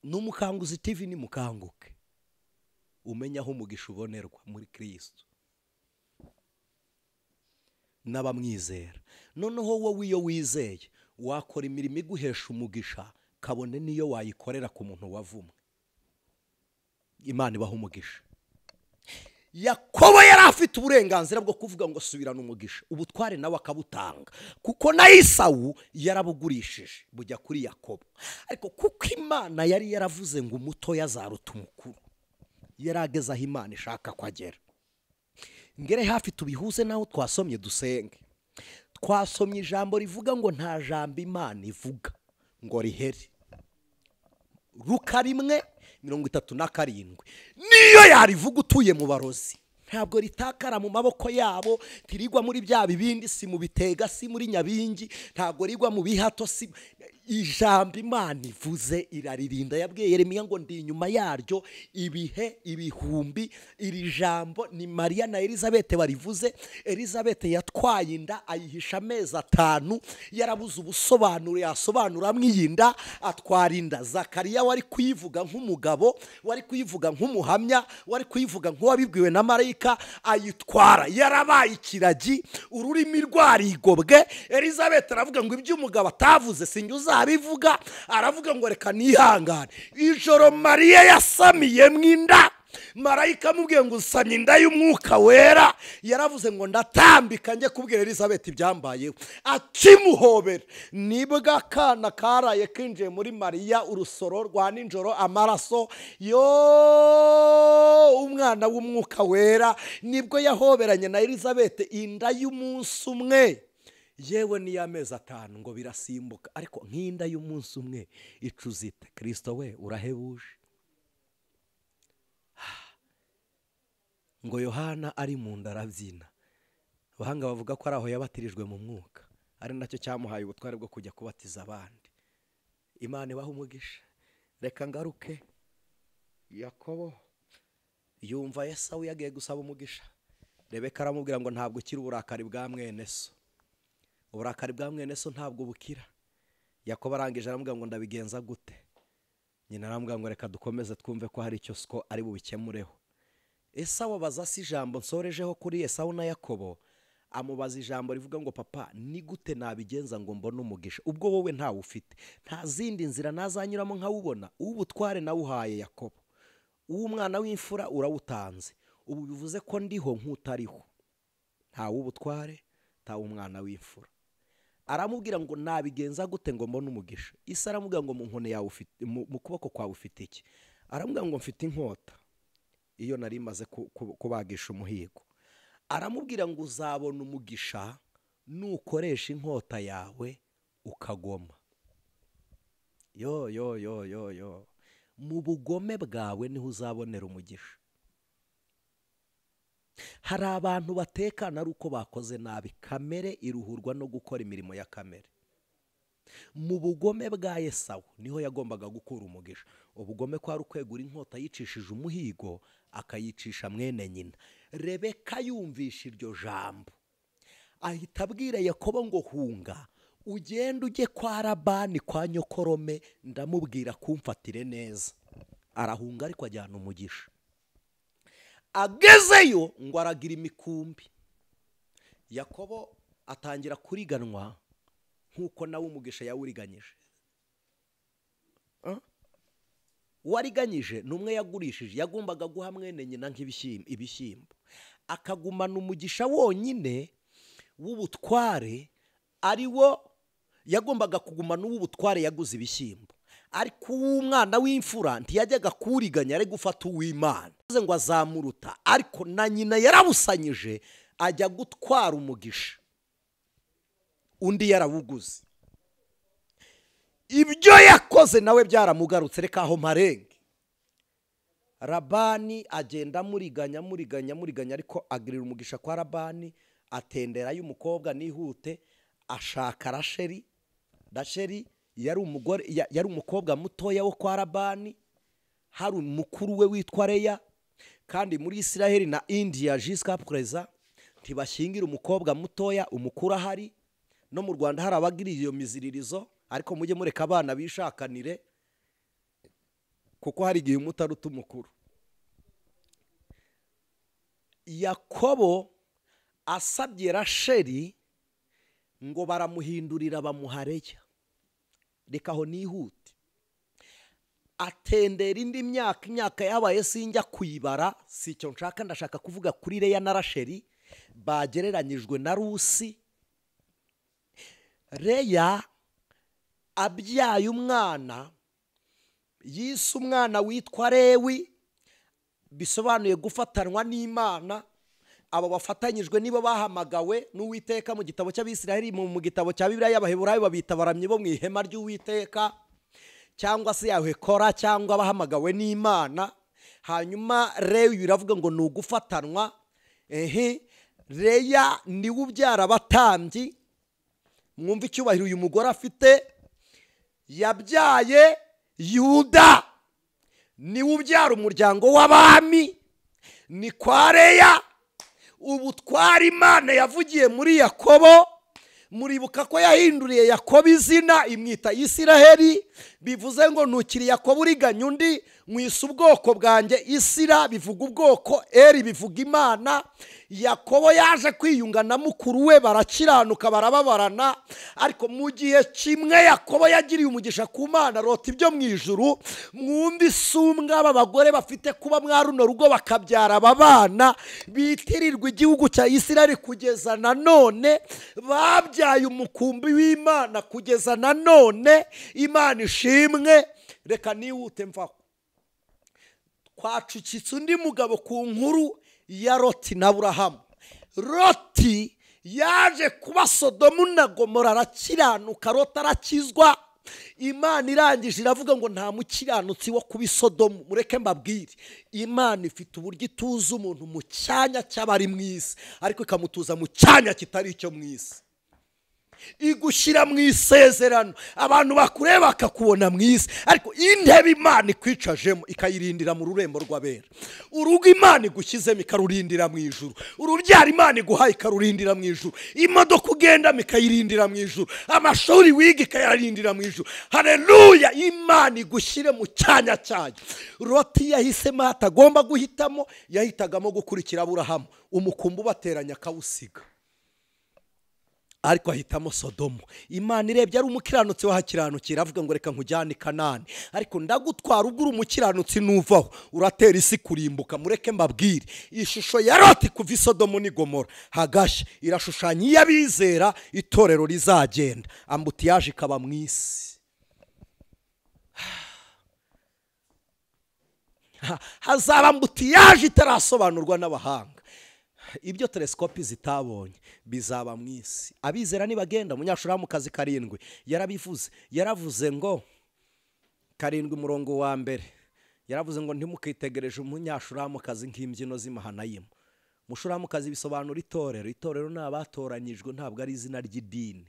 Speaker 1: N'umukanguzi TV ni mukanguke umenya aho umugisha ubonerwa muri Kristo n'abamwizera. Noneho wowe iyo wizeye wakora imirimo iguhesha umugisha, kabone niyo wayikorera ku muntu wavumwe. Imana ibaha umugisha. Yakobo yari afite uburenganzira bwo kuvuga ngo subirana umugisha, ubutware nawe akabutanga, kuko na Esawu yarabugurishije bujya kuri Yakobo. Ariko kuko Imana yari yaravuze ngo umuto yazaruta umukuru, yarageze aho Imana ishaka ko agera. Ngere hafi tubihuze naho twasomye dusenge. Twasomye ijambo rivuga ngo nta jambo Imana ivuga ngo rihere. Luka 1:37. Niyo yarivuga utuye mu barozi, ntabwo ritakara mu maboko yabo, tirigwa muri bya bibindi, si mu bitega, si muri nyabingi, ntabwo rigwa mu bihato. Si ijambo Imana ivuze iraririnda. Yabwiye Yeremiya ngo ndi inyuma yaryo ibihe ibihumbi. Iri jambo ni Mariya na Elizabeth barivuze. Elizabeth yatwaye inda ayihisha amezi 5, yarabuze ubusobanuro yasobanuramwo iyinda, atwara inda. Zakariya wari kuyivuga nk'umugabo, wari kuyivuga nk'umuhamya, wari kuyivuga nk'uwabibwiwe na marayika, ayitwara. Yarabaye ikiragi, ururimi rwarigobwe. Elizabeth aravuga ngo iby'umugabo atavuze sinjye abivuga, aravuga ngo reka nihangane. Ijoro Mariya yasamiye mwinda, marayika amubwiye ngo usamye inda y'umwuka wera. Yaravuze ngo ndatambika njye kubwira Elizabeth ibyambayeho. Akimuhobera nibwo akana karaye kinjiye muri Mariya, urusoro rwa ninjoro, amaraso yo umwana w'umwuka wera. Nibwo yahoberanye na Elizabeth inda y'umunsi umwe, yewe ni y'amezi 5 ngo birasimbuka. Ariko nk'inda y'umunsi umwe icuzite. Kristo we urahebuje. Ngo Yohana ari mu nda arabyina. Abahanga bavuga ko ari aho yabatirijwe mu mwuka, ari nacyo cyamuhaye ubutware bwo kujya kubatiza abandi. Imana ibaha umugisha. Reka ngaruke. Yakobo yumva Esawu yagiye gusaba umugisha. Rebeka aramubwira ngo ntabwo ukiri uburakari bwa mwene so. Uburakari bwa mwene so ntabwo bukira. Yakobo arangije aramubwira ngo ndabigenza gute? Nyina aramubwira ngo reka dukomeze twumve ko hari icyo sko ari bubikemureho. Esawu abaza si ijambo nsorejeho kuri Esawu na Yakobo, amubaza ijambo rivuga ngo papa ni gute nabigenza ngo mbone umugisha ubwo wowe ntawe ufite? Nta zindi nzira nazanyuramo nkawubona. Ubutware nawuhaye Yakobo, uw'umwana w'imfura urawutanze. Ubu bivuze ko ndiho nk'utariho. Nta w'ubutware, nta w'umwana w'imfura. Aramubwira ngo nabigenza gute ngo mbone umugisha? Isa aramubwira ngo mu nkone yawe ufite, mu kuboko kwawe ufite iki? Aramubwira ngo mfite inkota, iyo nari maze kubagisha umuhigo. Aramubwira ngo uzabona umugisha nukoresha inkota yawe ukagoma. Yo mu bugome bwawe niho uzabonera umugisha. hari abantu batekana ari uko bakoze nabi. Kamere iruhurwa no gukora imirimo ya kamere. Mu bugome bwa Esawu niho yagombaga gukura umugisha. Ubugome kwari ukwegura inkota yicishije umuhigo akayicisha mwene nyina. Rebeka yumvisha iryo jambo ahita abwira Yakobo ngo hunga ugende ujye kwa Labani kwa nyokorome ndamubwira kumfatire neza. Arahunga ariko ajyana umugisha. Agezeyo ngo aragira imikumbi. Yakobo atangira kuriganwa nkuko nawe umugisha yawuriganyije. Wariganyije numwe yagurishije yagombaga guha mwene nyina nk'ibishyimbo. Akagumana umugisha wonyine w'ubutware ari wo yagombaga kugumana uw'ubutware yaguze ibishyimbo. Ariko uw'umwana w'imfura ntiyajyaga kuriganya ari gufata uw'Imana. Ngo azamuruta ariko na nyina yarabusanyije ajya gutwara umugisha. Undi yarawuguze. Ibyo yakoze nawe byaramugarutse reka aho marenge. Labani agenda muriganya ariko agirira umugisha kwa Labani atendera y'umukobwa nihute ashaka Rasheli. Rasheli yari umukobwa mutoya wo kwa Labani. Hari umukuru we witwa Leya kandi muri Isiraheli na India jusqu'à présent ntibashyingira umukobwa mutoya umukuru ahari. No mu Rwanda hari abagiriye iyo miziririzo ariko mujye mureka abana bishakanire kuko hari igihe umutaruta umukuru. Yakobo asabye Rasheli ngo baramuhindurira bamuha Leya. Reka aho nihute. Atendera indi myaka yabaye sinjya kuyibara, si icyo nshaka, ndashaka kuvuga kuri Leya na Rasheli bagereranyijwe na Rusi. Leya abyaye umwana yise umwana witwa Lewi, bisobanuye gufatanwa n'Imana. Abo bafatanyijwe nibo bahamagawe n'Uwiteka mu gitabo cy'Abisiraheli. Mu gitabo cya Bibiliya y'Abaheburayo babita baramyi bo mu ihema ry'Uwiteka cyangwa se Yahwekora cyangwa bahamagawe n'Imana. Hanyuma Lewi biravuga ngo ni ugufatanwa. Leya niwe ubyara abatambyi. Mwumva icyubahiro uyu mugore afite. Yabyaye Yuda, niwe ubyara umuryango w'abami. Ni kwa Leya ubutwara Imana yavugiye muri Yakobo. Muribuka ko yahinduriye Yakobo izina imwita Isiraheli, bivuze ngo nukiri Yakobo uriganya undi. Mwise ubwoko bwanjye Isira, bivuga ubwoko, Eri bivuga Imana. Yakobo yaje kwiyunga na mukuru we barakiranuka barababarana. Ariko mu gihe kimwe Yakobo yagiriye umugisha ku Mana rota ibyo mu ijuru. Mwumva isumbwa abagore bafite kuba mwaruno rugo bakabyara ababana bitirirwa igihugu cya Isiraheli kugeza na none. Babyaye umukumbi w'Imana kugeza na none. Imana ishimwe. Reka nihute mvaho. Twacukitse undi mugabo ku nkuru ya Loti na Aburahamu. Loti yaje kuba Sodomu na Gomora arakiranuka, Loti arakizwa. Imana irangije iravuga ngo nta mukiranutsi wo kuba Sodomu. Mureke mbabwire, Imana ifite uburyo ituza umuntu mu cyanya cy'abari mu isi ariko ikamutuza mu cyanya kitari icyo mu isi. Igushyira mu isezerano abantu bakureba bakakubona mu isi, ariko intebe Imana ikwicajemo ikayirindira mu rurembo rw'abera. Urugo Imana igushyizemo ikarurindira mu ijuru. Urubyaro Imana iguhaye ikarurindira mu ijuru. Imodoka ugendamo ikayirindira mu ijuru. Amashuri wiga ikayarindira mu ijuru. Haleluya! Imana igushyire mu cyanya cyayo. Loti yahisemo atagomba guhitamo, yahitagamo gukurikira Aburahamu. Umukumbi ubateranya akawusiga, ariko ahitamo Sodomu. Imana irebye ari umukiranutsi wahakiranukira avuga ngo reka nkujyane i Kanani, ariko ndagutwara ubwo uri umukiranutsi nuvaho uratera isi kurimbuka. Mureke mbabwire, ishusho ya Loti kuva i Sodomu n'i Gomora hagashya irashushanya iy'abizera itorero rizagenda. Ambutiyaje ikaba mu isi. Hazaba ambutiyaje itarasobanurwa n'abahanga. Ibyo telesikopi zitabonye bizaba mu isi. Abizera nibagenda. Umunyashuramukazi 7 yarabivuze. Yaravuze ngo 7 umurongo wa mbere, yaravuze ngo ntimukitegereje umunyashuramukazi nk'imbyino z'Imahanayimu, mushuramukazi bisobanura itorero. Itorero ni abatoranyijwe, ntabwo ari izina ry'idini.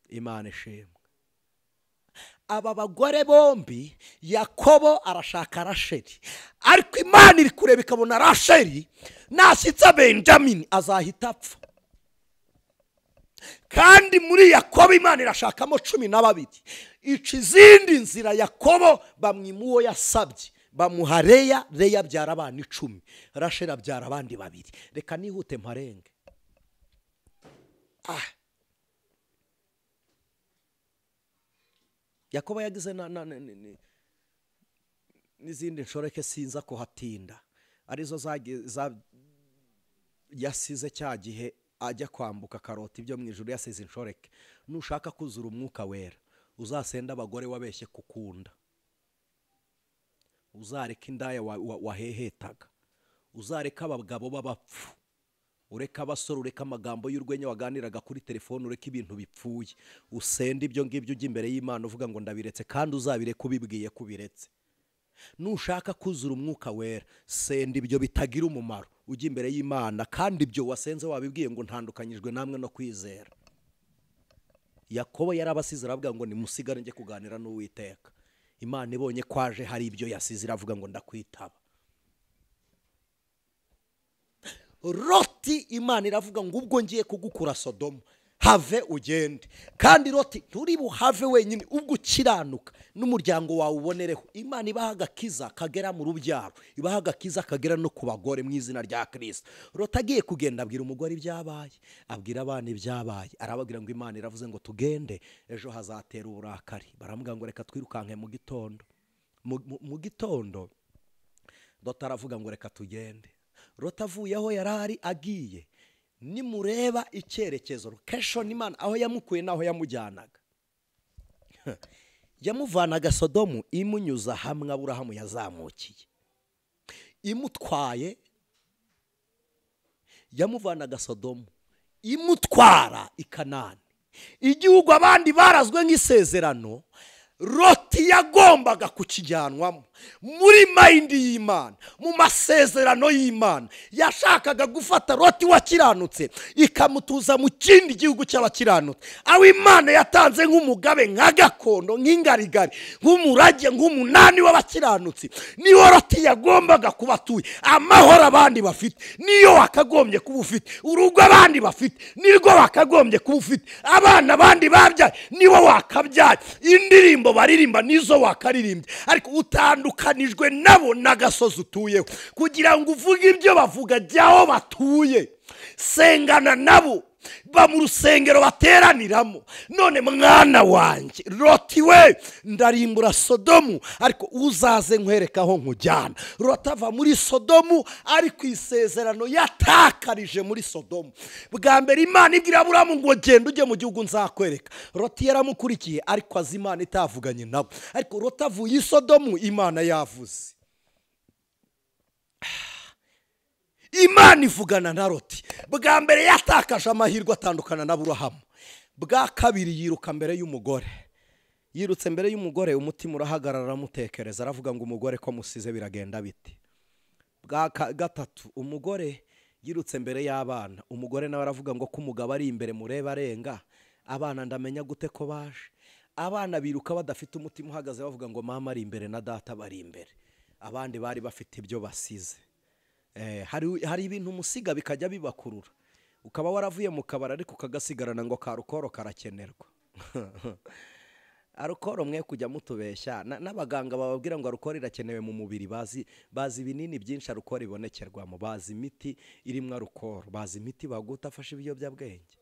Speaker 1: Imana ishimwe. Aba bagore bombi, Yakobo arashaka Rasheli, ariko Imana iri kureba ikabona Rasheli nashyitsa Benjamini azahita apfa. Kandi muri Yakobo Imana irashakamo 12. Ica izindi nzira Yakobo bamwima uwo yasabye, bamuha Leya. Leya abyara abana 10, Rasheli abyara abandi 2. Reka nihute mparenge. Yakobo yagize n'izindi nshoreke sinza kuhatinda, arizo yasize cya gihe ajya kwambuka Karoti ibyo mu ijuru, yasize inshoreke. Nushaka kuzura umwuka wera, uzasenda abagore wabeshye kukunda, uzareka indaya wahehetaga, uzareka abagabo b'abapfu, ureka abasore, ureka amagambo y'urwenya waganiraga kuri telefone, ureka ibintu bipfuye, usenda ibyo ngibyo ujya imbere y'Imana uvuga ngo ndabiretse, kandi uzabireka ubibwiye kubiretse. Nushaka kuzura umwuka wera, senda ibyo bitagira umumaro, ujya imbere y'Imana, kandi ibyo wasenze wabibwiye ngo ntandukanyijwe namwe no kwizera. Yakobo yarabasize aravuga ngo nimusigare njye kuganira n'Uwiteka. Imana ibonye kwaje hari ibyo yasize iravuga ngo ndakwitaba. Loti Imana iravuga ngo ubwo ngiye kugukura Sodomu, have ugende. Kandi Loti nturi buhave wenyine, ubwo ukiranuka n'umuryango wawe ubonereho. Imana ibaha agakiza kagera mu rubyaro, ibaha agakiza kagera no ku bagore mu izina rya Kristo. Loti agiye kugenda abwira umugore ibyabaye, abwira abana ibyabaye, arababwira ngo Imana iravuze ngo tugende, ejo hazatera uburakari. Baramuga ngo reka twirukanke mu gitondo. Mu gitondo Loti aravuga ngo reka tugende. Loti avuye aho yarari agiye, nimureba icyerekezo location Imana aho yamukuye naho yamujyanaga, yamuvanaga Sodomu imunyuza hamwe Aburahamu yazamukiye, imutwaye, yamuvanaga Sodomu imutwara i Kanani, igihugu abandi barazwe nk'isezerano. Loti yagombaga kukijyanwamo muri mind y'Imana, mu masezerano y'Imana. Yashakaga gufata Loti wakiranutse ikamutuza mu kindi gihugu cy'abakiranutse, aho Imana yatanze nk'umugabe, nka gakondo, nk'ingarigari, nk'umurage, nk'umunani w'abakiranutsi. Niyo Loti yagombaga kubatuye, amahoro abandi bafite niyo wakagombye kuba ufite, urugo abandi bafite nirwo wakagombye kuba ufite, abana abandi babyaye niwo wakabyaye, indirimbo baririmba nizo wakaririmbye, ariko utandukanijwe nabo n'agasozi utuyeho. Kugira ngo uvuge ibyo bavuga, jyaho batuye, sengana nabo, ba mu rusengero bateraniramo. None mwana wanjye Loti we, ndarimbura Sodomu, ariko uzaze nkwereka aho nkujyana. Loti ava muri Sodomu, ariko isezerano yatakarije muri Sodomu. Bwa mbere Imana ibwira Aburahamu ngo genda ujye mu gihugu nzakwereka. Loti yaramukurikiye, ariko azi Imana itavuganye nabo. Ariko Loti avuye i Sodomu, Imana yavuze. Imana ivugana na Loti. Bwa mbere yatakaje amahirwe atandukana na Aburahamu. Bwa kabiri yiruka mbere y'umugore. Yirutse mbere y'umugore, umutima urahagarara aramutekereza, aravuga ngo umugore ko musize biragenda biti. Bwa gatatu umugore yirutse mbere y'abana. Umugore nawe aravuga ngo ko umugabo ari imbere mureba arenga, abana ndamenya gute ko baje. Abana biruka badafite umutima uhagaze, bavuga ngo mama ari imbere na data bari imbere. Abandi bari bafite ibyo basize. Hari ibintu musiga bikajya bibakurura, ukaba waravuye mu kabara ariko ukagasigarana ngo karukoro karakenerwa. Arukoro mwe kujya mutubeshya, n'abaganga bababwira ngo arukoro irakenewe mu mubiri, bazi ibinini byinshi arukoro ibonekerwamo, bazi imiti irimo arukoro, bazi imiti baguta afashe ibiyobyabwenge.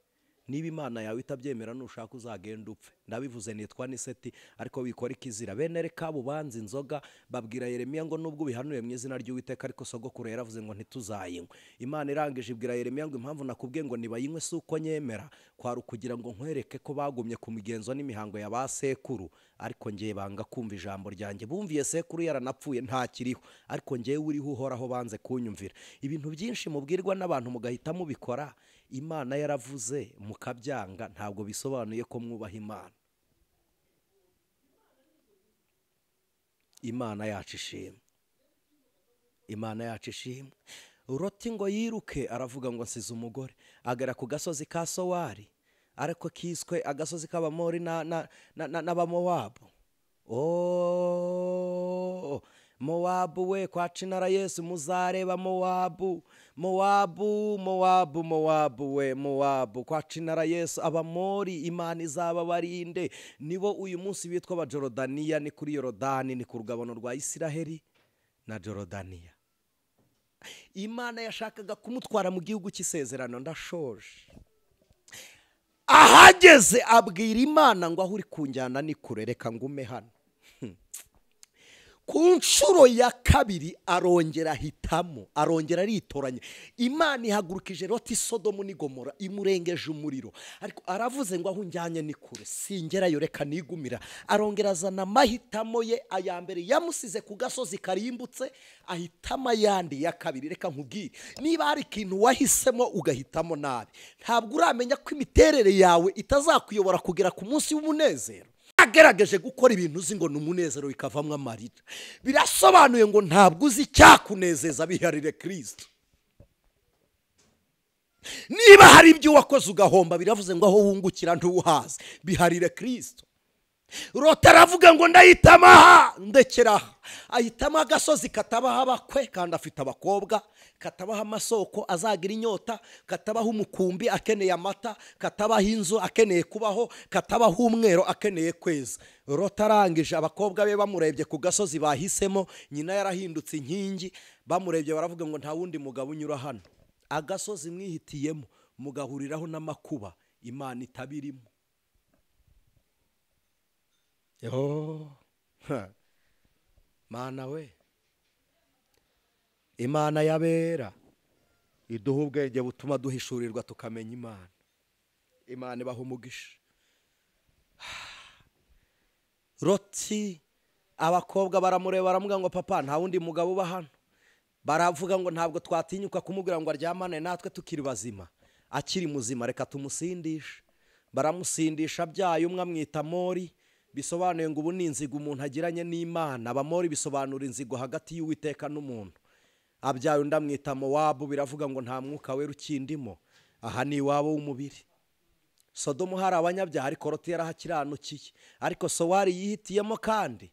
Speaker 1: Niba Imana yawe itabyemera nushaka uzagenda upfe. Ndabivuze nitwa Niseti, ariko wikora ikizira. Bene reka bubanza inzoga, babwira Yeremiya ngo nubwo bihanuye mu izina ry'Uwiteka, ariko sogokuru yaravuze ngo ntituzayinywe. Imana irangije ibwira Yeremiya ngo impamvu nakubwiye ngo nibayinywe si uko nyemera, kwari ukugira ngo nkwereke ko bagumye ku migenzo n'imihango ya ba sekuru, ariko ngiye banga kumva ijambo ryanjye. Bumviye sekuru yaranapfuye ntakiriho, ariko ngiye uriho uhoraho banze kunyumvira. Ibintu byinshi mubwirwa n'abantu mugahita mubikora, Imana yaravuze mukabyanga, ntabwo bisobanuye ko mwubaha Imana. Imana yacu ishimwe. Imana yacu ishimwe. Loti ngo yiruke aravuga ngo nsize umugore, agera ku gasozi ka Sowari ariko kiswe agasozi k'Abamori n'Abamowabu. Mowabu we, kwa cinara Yesu muzareba Mowabu. Mowabu we, Mowabu kwa cinara Yesu. Abamori Imana izababarinde, nibo uyu munsi bitwa Abajorodaniya, ni kuri Yorodani, ni ku rugabano rwa Isiraheli na Jorodaniya. Imana yashakaga kumutwara mu gihugu cy'isezerano. Ndashoje. Ahageze abwira Imana ngo aho uri kunjyana ni kure, reka ngume hano. Ku nshuro ya kabiri arongera hitamo, arongera aritoranya. Imana ihagurukije Loti Sodomu n'i Gomora, imurengeje umuriro, ariko aravuze ngo aho unjyanye ni kure, singerayo, reka nigumira. Arongera azana amahitamo ye. Aya mbere yamusize ku gasozi karimbutse, ahitamo ayandi ya kabiri. Reka nkubwire, niba hari ikintu wahisemo ugahitamo nabi, ntabwo uramenya ko imiterere yawe itazakuyobora kugera ku munsi w'umunezero. Agerageje gukora ibintu uzi ngo ni umunezero bikavamwo amarira, birasobanuye ngo ntabwo uzi icyakunezeza. Biharire Kristo. Niba hari ibyo wakoze ugahomba, biravuze ngo aho wungukira ntuhaze. Biharire Kristo. Loti aravuga ngo ndahitamo aha, ndekera aha. Ahitamo agasozi katabaho abakwe kandi afite abakobwa, katabaho amasoko azagira inyota, katabaho umukumbi akeneye amata, katabaho inzu akeneye kubaho, katabaho umwero akeneye kweza. Loti arangije, abakobwa be bamurebye ku gasozi bahisemo, nyina yarahindutse inkingi, bamurebye baravuga ngo nta wundi mugabo unyura hano. Agasozi mwihitiyemo mugahuriraho n'amakuba Imana itabirimo. Mana we, Imana yabera iduha ubwenge butuma duhishurirwa tukamenya Imana. Imana ibaha umugisha. Loti, abakobwa baramureba baramuga ngo papa nta wundi mugabo uba hano. Baravuga ngo ntabwo twatinyuka kumubwira ngo aryamane natwe tukiri bazima. Akiri muzima reka tumusindishe. Baramusindisha byaye, umwe amwita Mori, bisobanuye ngo ubu ni inzigo umuntu agiranye n'Imana. Abamori bisobanura inzigo hagati y'Uwiteka n'umuntu. Abyaye undi amwita Mowabu, biravuga ngo nta mwuka wera ukindimo, aha ni iwabo w'umubiri. Sodomu hari abanyabyaha ariko Loti yarahakiranukiye, ariko Sowari yihitiyemo kandi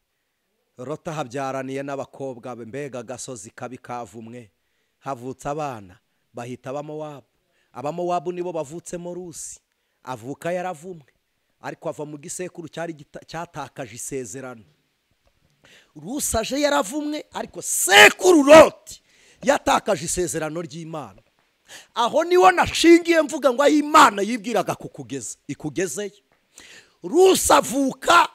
Speaker 1: Loti ahabyaraniye n'abakobwa be. Mbega agasozi kabi kavumwe, havutse abana bahita Abamowabu. Abamowabu nibo bavutsemo Rusi, avuka yaravumwe ariko ava mu gisekuru cyatakaje isezerano. Rusi aje yaravumwe ariko sekuru Loti yatakaje isezerano ry'Imana. Aho niho nashingiye mvuga ngo aho Imana yibwiraga kukugeza ikugezeyo. Rusi avuka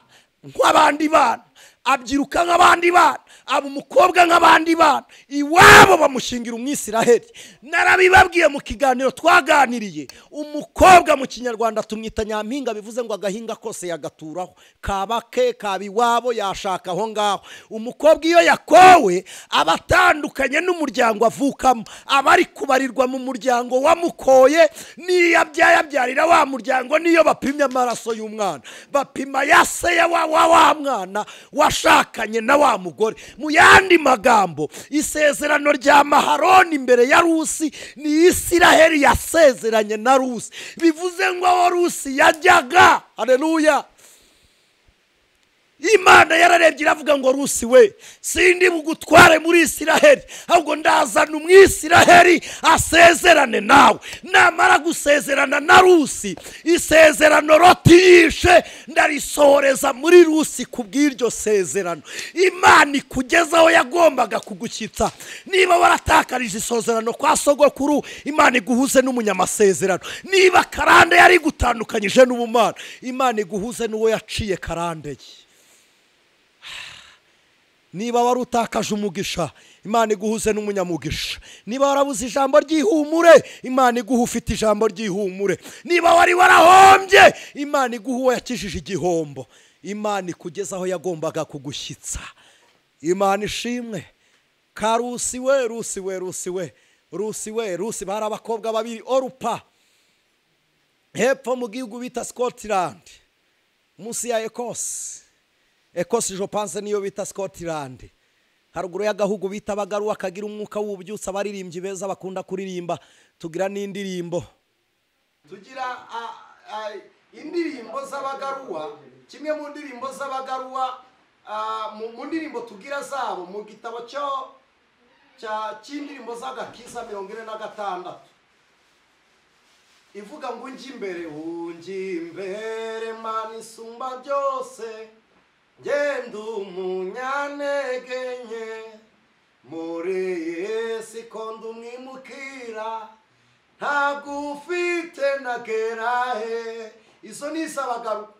Speaker 1: nk'abandi bana, abyiruka nk'abandi bana, aba umukobwa nk'abandi bana, iwabo bamushingira Umwisiraheli. Narabibabwiye mu kiganiro twaganiriye, umukobwa mu Kinyarwanda tumwita nyampinga, bivuze ngo agahinga kose yagaturaho, kaba ke kaba iwabo yashaka aho ngaho. Umukobwa iyo yakowe aba atandukanye n'umuryango avukamo, aba ari kubarirwa mu muryango wamukoye. Niyo abyaye abyarira wa muryango, niyo bapimye amaraso y'umwana bapima yase ya wa mwana washakanye na wa mugore. Mu yandi magambo, isezerano rya Maharoni imbere ya Rusi ni Isiraheli yasezeranye na Rusi. Bivuze ngo aho Rusi yajyaga, haleluya, Imana yararebye iravuga ngo Rusi we, sindi bugutware muri Isiraheli, ahubwo ndazana Umwisiraheli asezerane nawe. Namara gusezerana na Rusi, isezerano Loti yishe ndarisohoreza muri Rusi. kubw'iryo sezerano Imana ikugezaho yagombaga kugushyitsa. Niba waratakarije isezerano kwa sogokuru, Imana iguhuze n'umunyamasezerano. Niba karande yari gutandukanyije n'ubumana, Imana iguhuze n'uwo yaciye karande ye. Niba wari utakaje umugisha, Imana iguhuze n'umunyamugisha. Niba warabuze ijambo ry'ihumure, Imana iguha ufite ijambo ry'ihumure. Niba wari warahombye, Imana iguha uwo yakijije igihombo. Imana ikugezaho yagombaga kugushyitsa. Imana ishimwe. Karusi we, Rusi we, Rusi we, Rusi we, Rusi bari abakobwa babiri, Orupa, hepfo mu gihugu bita Scotland, munsi ya Ecosse. Ecosse je pense niyo bita Scotland. haruguru y'agahugu bita Bagaruwa kagira umwuka w'ububyutsa abaririmbyi beza bakunda kuririmba. Tugira n'indirimbo, tugira indirimbo z'Abagaruwa. Kimwe mu ndirimbo z'Abagaruwa, mu ndirimbo tugira zabo mu gitabo cy'indirimbo z'agakiza 46 ivuga ngo unjye imbere Mana isumba byose, genda umunyantege nke, muri Yesu ko ndumwimukira, ntabwo ufite nagerahe. Izo ni iz'Abagaruwa.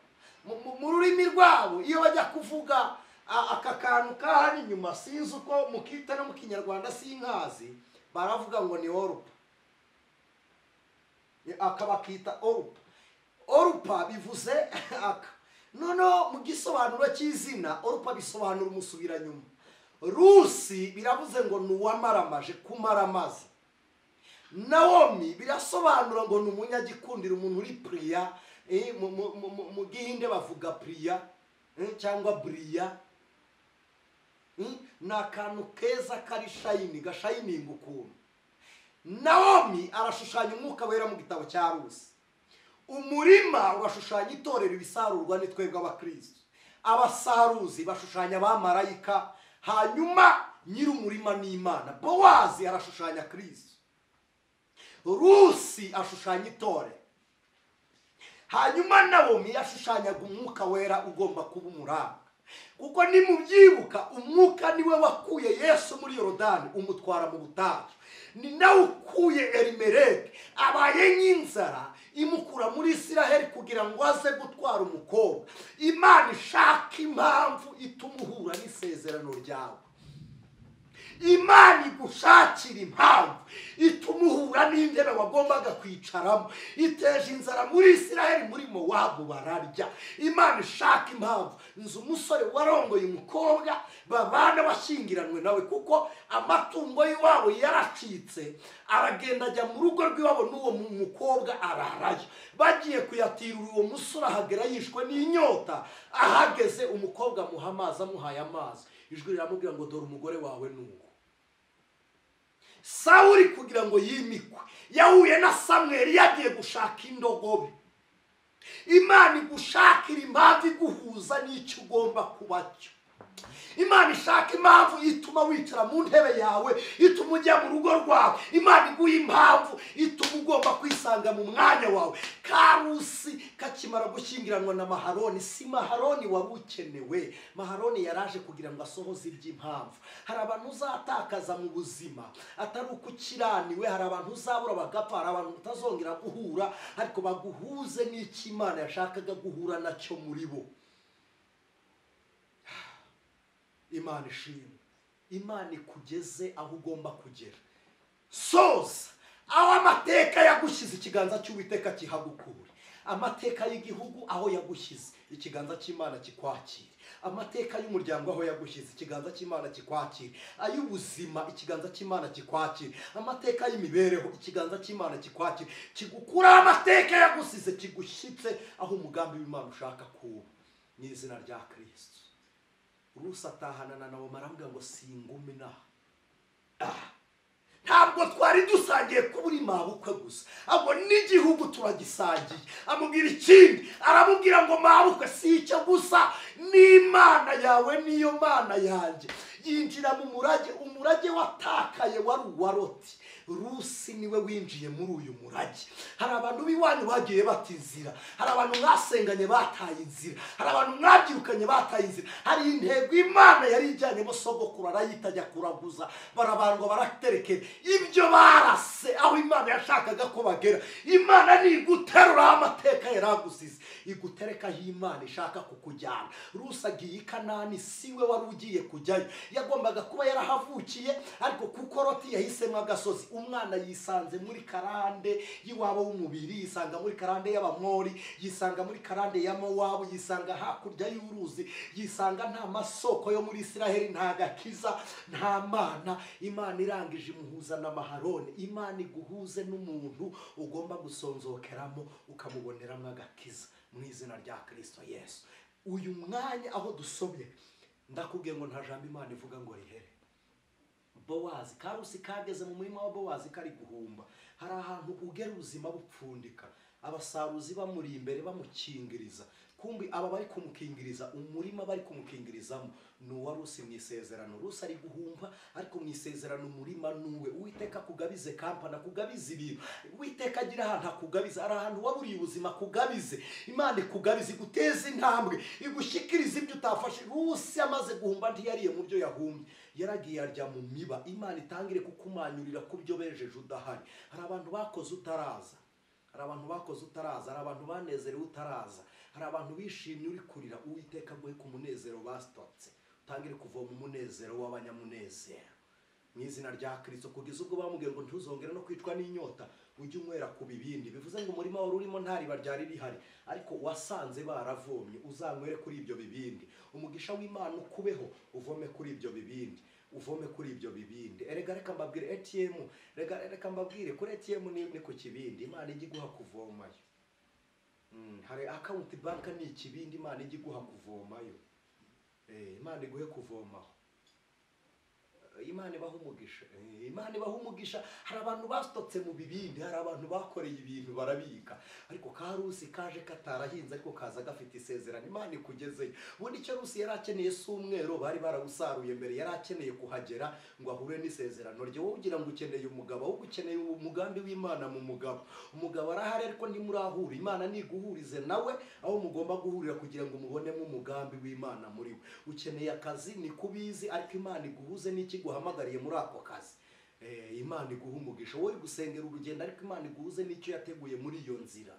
Speaker 1: Mu rurimi rwabo iyo bajya kuvuga aka kantu kahari inyuma, sinzi uko mukita no mu Kinyarwanda sinkazi, baravuga ngo ni orupa, akabakita orupa. Orupa bivuze aka. Noneho mu gisobanuro cy'izina orupa bisobanura umusubiranyuma. Rusi biravuze ngo ni uwamaramaje, kumaramaza. Nawomi birasobanura ngo ni umunyagikundiro, umuntu uri priya. Mu Gihinde bavuga priya cyangwa buriya. Ni akantu keza kari shayini, gashayininga ukuntu. Nawomi arashushanya umwuka wera mu gitabo cya Rusi. Umurima urashushanya itorero, ibisarurwa ni twebwe abakristo. Abasaruzi bashushanya abamarayika, hanyuma nyir'umurima ni Imana. Bowazi arashushanya Kristo. Rusi ashushanya itorero. Hanyuma Nawomi yashushanyaga umwuka wera ugomba kuba umuranga. Kuko nimubyibuka, umwuka niwe wakuye Yesu muri Yorodani umutwara mu butayu. Ni nawe ukuye Elimeleki abaye nk'inzara imukura muri Isiraheli kugira ngo aze gutwara umukobwa. Imana ishaka impamvu ituma uhura n'isezerano ryawe. Imana igushakira impamvu ituma uhura n'intebe wagombaga kwicaramo. Iteje inzara muri Isiraheli, muri Mowabu bararya. Imana ishaka impamvu. Nzi umusore warongoye umukobwa babana bashyingiranwe nawe, kuko amatungo y'iwabo yaracitse, aragenda ajya mu rugo rw'iwabo n'uwo mukobwa ararayo. Bagiye kuyatirura uwo musore ahagera yishwe n'inyota. Ahageze umukobwa amuha amazi, amuhaye amazi, ijwi riramubwira ngo dore umugore wawe nuwo. Sawuli kugira ngo yimikwe yahuye na Samweli, yagiye gushaka indogobe. Imana igushakira impamvu iguhuza n'icyo ugomba kuba cyo. Imana ishaka impamvu ituma wicara mu ntebe yawe, ituma ujya mu rugo rwawe. Imana iguha impamvu ituma ugomba kwisanga mu mwanya wawe. Karusi kakimara gushyingiranwa na Maharoni, si Maharoni wari ukenewe. Maharoni yaraje kugira ngo asohoze iby'impamvu. Hari abantu uzatakaza mu buzima atari uko ukiraniwe, hari abantu uzabura bagapfa, hari abantu utazongera guhura, ariko baguhuze n'icyo Imana yashakaga guhura nacyo muri bo. Imana ishimwe. Imana ikugeze aho ugomba kugera. Soza aho amateka yagushyize, ikiganza cy'Uwiteka kihagukure. Amateka y'igihugu aho yagushyize, ikiganza cy'Imana kikwakire. Amateka y'umuryango aho yagushyize, ikiganza cy'Imana kikwakire. Ay'ubuzima, ikiganza cy'Imana kikwakire. Amateka y'imibereho, ikiganza cy'Imana kikwakire. Kigukuraho amateka yagusize, kigushyitse aho umugambi w'Imana ushaka kuba, mu izina rya Kristo. Rusi atahana na Nawomi arambwira ngo singumi naha. Ntabwo twari dusangiye kubura mabukwe gusa, ahubwo n'igihugu turagisangiye. Amubwira ikindi, aramubwira ngo mabukwe si icyo gusa, n'Imana yawe niyo Mana yanjye. Yinjira mu murage, umurage watakaye wari uwa Loti. Rusi niwe winjiye muri uyu murage. Hari abantu b'iwanyu bagiye batizira, hari abantu mwasenganye bataye inzira, hari abantu mwabyirukanye bataye inzira. Hari intego Imana yari ijyanye mo sogokuru arayitajya kuraguza, barabandwa baraterekera. Ibyo barase aho Imana yashakaga ko bagera. Imana niguterura amateka yaragusize, igutereka aho Imana ishaka kukujyana. Rusi agiye i Kanani, siwe wari ugiye kujyayo. Yagombaga kuba yarahavukiye, ariko kuko Loti yahisemo agasozi, umwana yisanze muri karande y'iwabo w'umubiri, yisanga muri karande y'Abamori, yisanga muri karande ya Mowabu, yisanga hakurya y'uruzi, yisanga nta masoko yo muri Isiraheli, nta gakiza, nta Mana. Imana irangije imuhuza na Maharoni. Imana iguhuze n'umuntu ugomba gusonzokeramo ukamuboneramo agakiza, mu izina rya Kristo Yesu. Uyu mwanya aho dusomye, ndakubwiye ngo nta jambo Imana ivuga ngo rihere. Bowazi, karusi kageze mu murima wa Bowazi kari guhumba. Hari ahantu ugera ubuzima bupfundika, abasaruzi bamuri imbere bamukingiriza, kumbi aba bari kumukingiriza umurima bari kumukingirizamo nuwa Rusi mu isezerano. Rusi ari guhumba ariko mu isezerano umurima nuwe. Uwiteka kugabize kampana, kugabize ibintu. Uwiteka agira ahantu akugabiza, ari ahantu waburiye ubuzima kugabize. Imana ikugabize, iguteze intambwe, igushyikiriza ibyo utafashe. Rusi amaze guhumba ntiyariye mu byo yahumbye, yaragiye arya mu miba. Imana itangire kukumanyurira ku byo bejeje udahari. Hari abantu bakoze utaraza, hari abantu bakoze utaraza, hari abantu banezerewe utaraza, hari abantu bishimye uri kurira. Uwiteka aguhe ku munezero bastotse, utangire kuvoma umunezero w'abanyamunezero mu izina rya Kristo, kugeza ubwo bamubwiye ngo ntuzongere no kwicwa n'inyota, ujye unywera ku bibindi. Bivuze ngo umurima wari urimo nta riba ryari rihari, ariko wasanze baravomye, uzanywere kuri ibyo bibindi. Umugisha w'Imana ukubeho, uvome kuri ibyo bibindi, uvome kuri ibyo bibindi. Erega reka mbabwire ATM, reka mbabwire kuri ATM ni ku kibindi, Imana ijya iguha kuvomayo. Hari account bank ni ikibindi, Imana ijya iguha kuvomayo. Imana iguhe kuvomaho. Imana ibaha umugisha, Imana ibaha umugisha. Hari abantu bastotse mu bibindi, hari abantu bakoreye ibintu barabika, ariko karusi kaje katarahinze ariko kaza gafite isezerano. Imana ikugezeyo. Ubundi icyo Rusi yari akeneye si umwero, bari barawusaruye mbere, yari akeneye kuhagera ngo ahure n'isezerano rye. Wowe ugira ngo ukeneye umugabo, wowe ukeneye umugambi w'Imana mu mugabo. Umugabo arahari ariko ntimurahura. Imana niguhurize nawe aho mugomba guhurira kugira ngo mubonemo umugambi w'Imana muri we. Ukeneye akazi ni kubizi, ariko Imana iguhuze n'iki guhamagariye muri ako kazi. Imana iguha umugisha. Wowe gusengera urugendo, ariko Imana iguhuze n'icyo yateguye muri iyo nzira.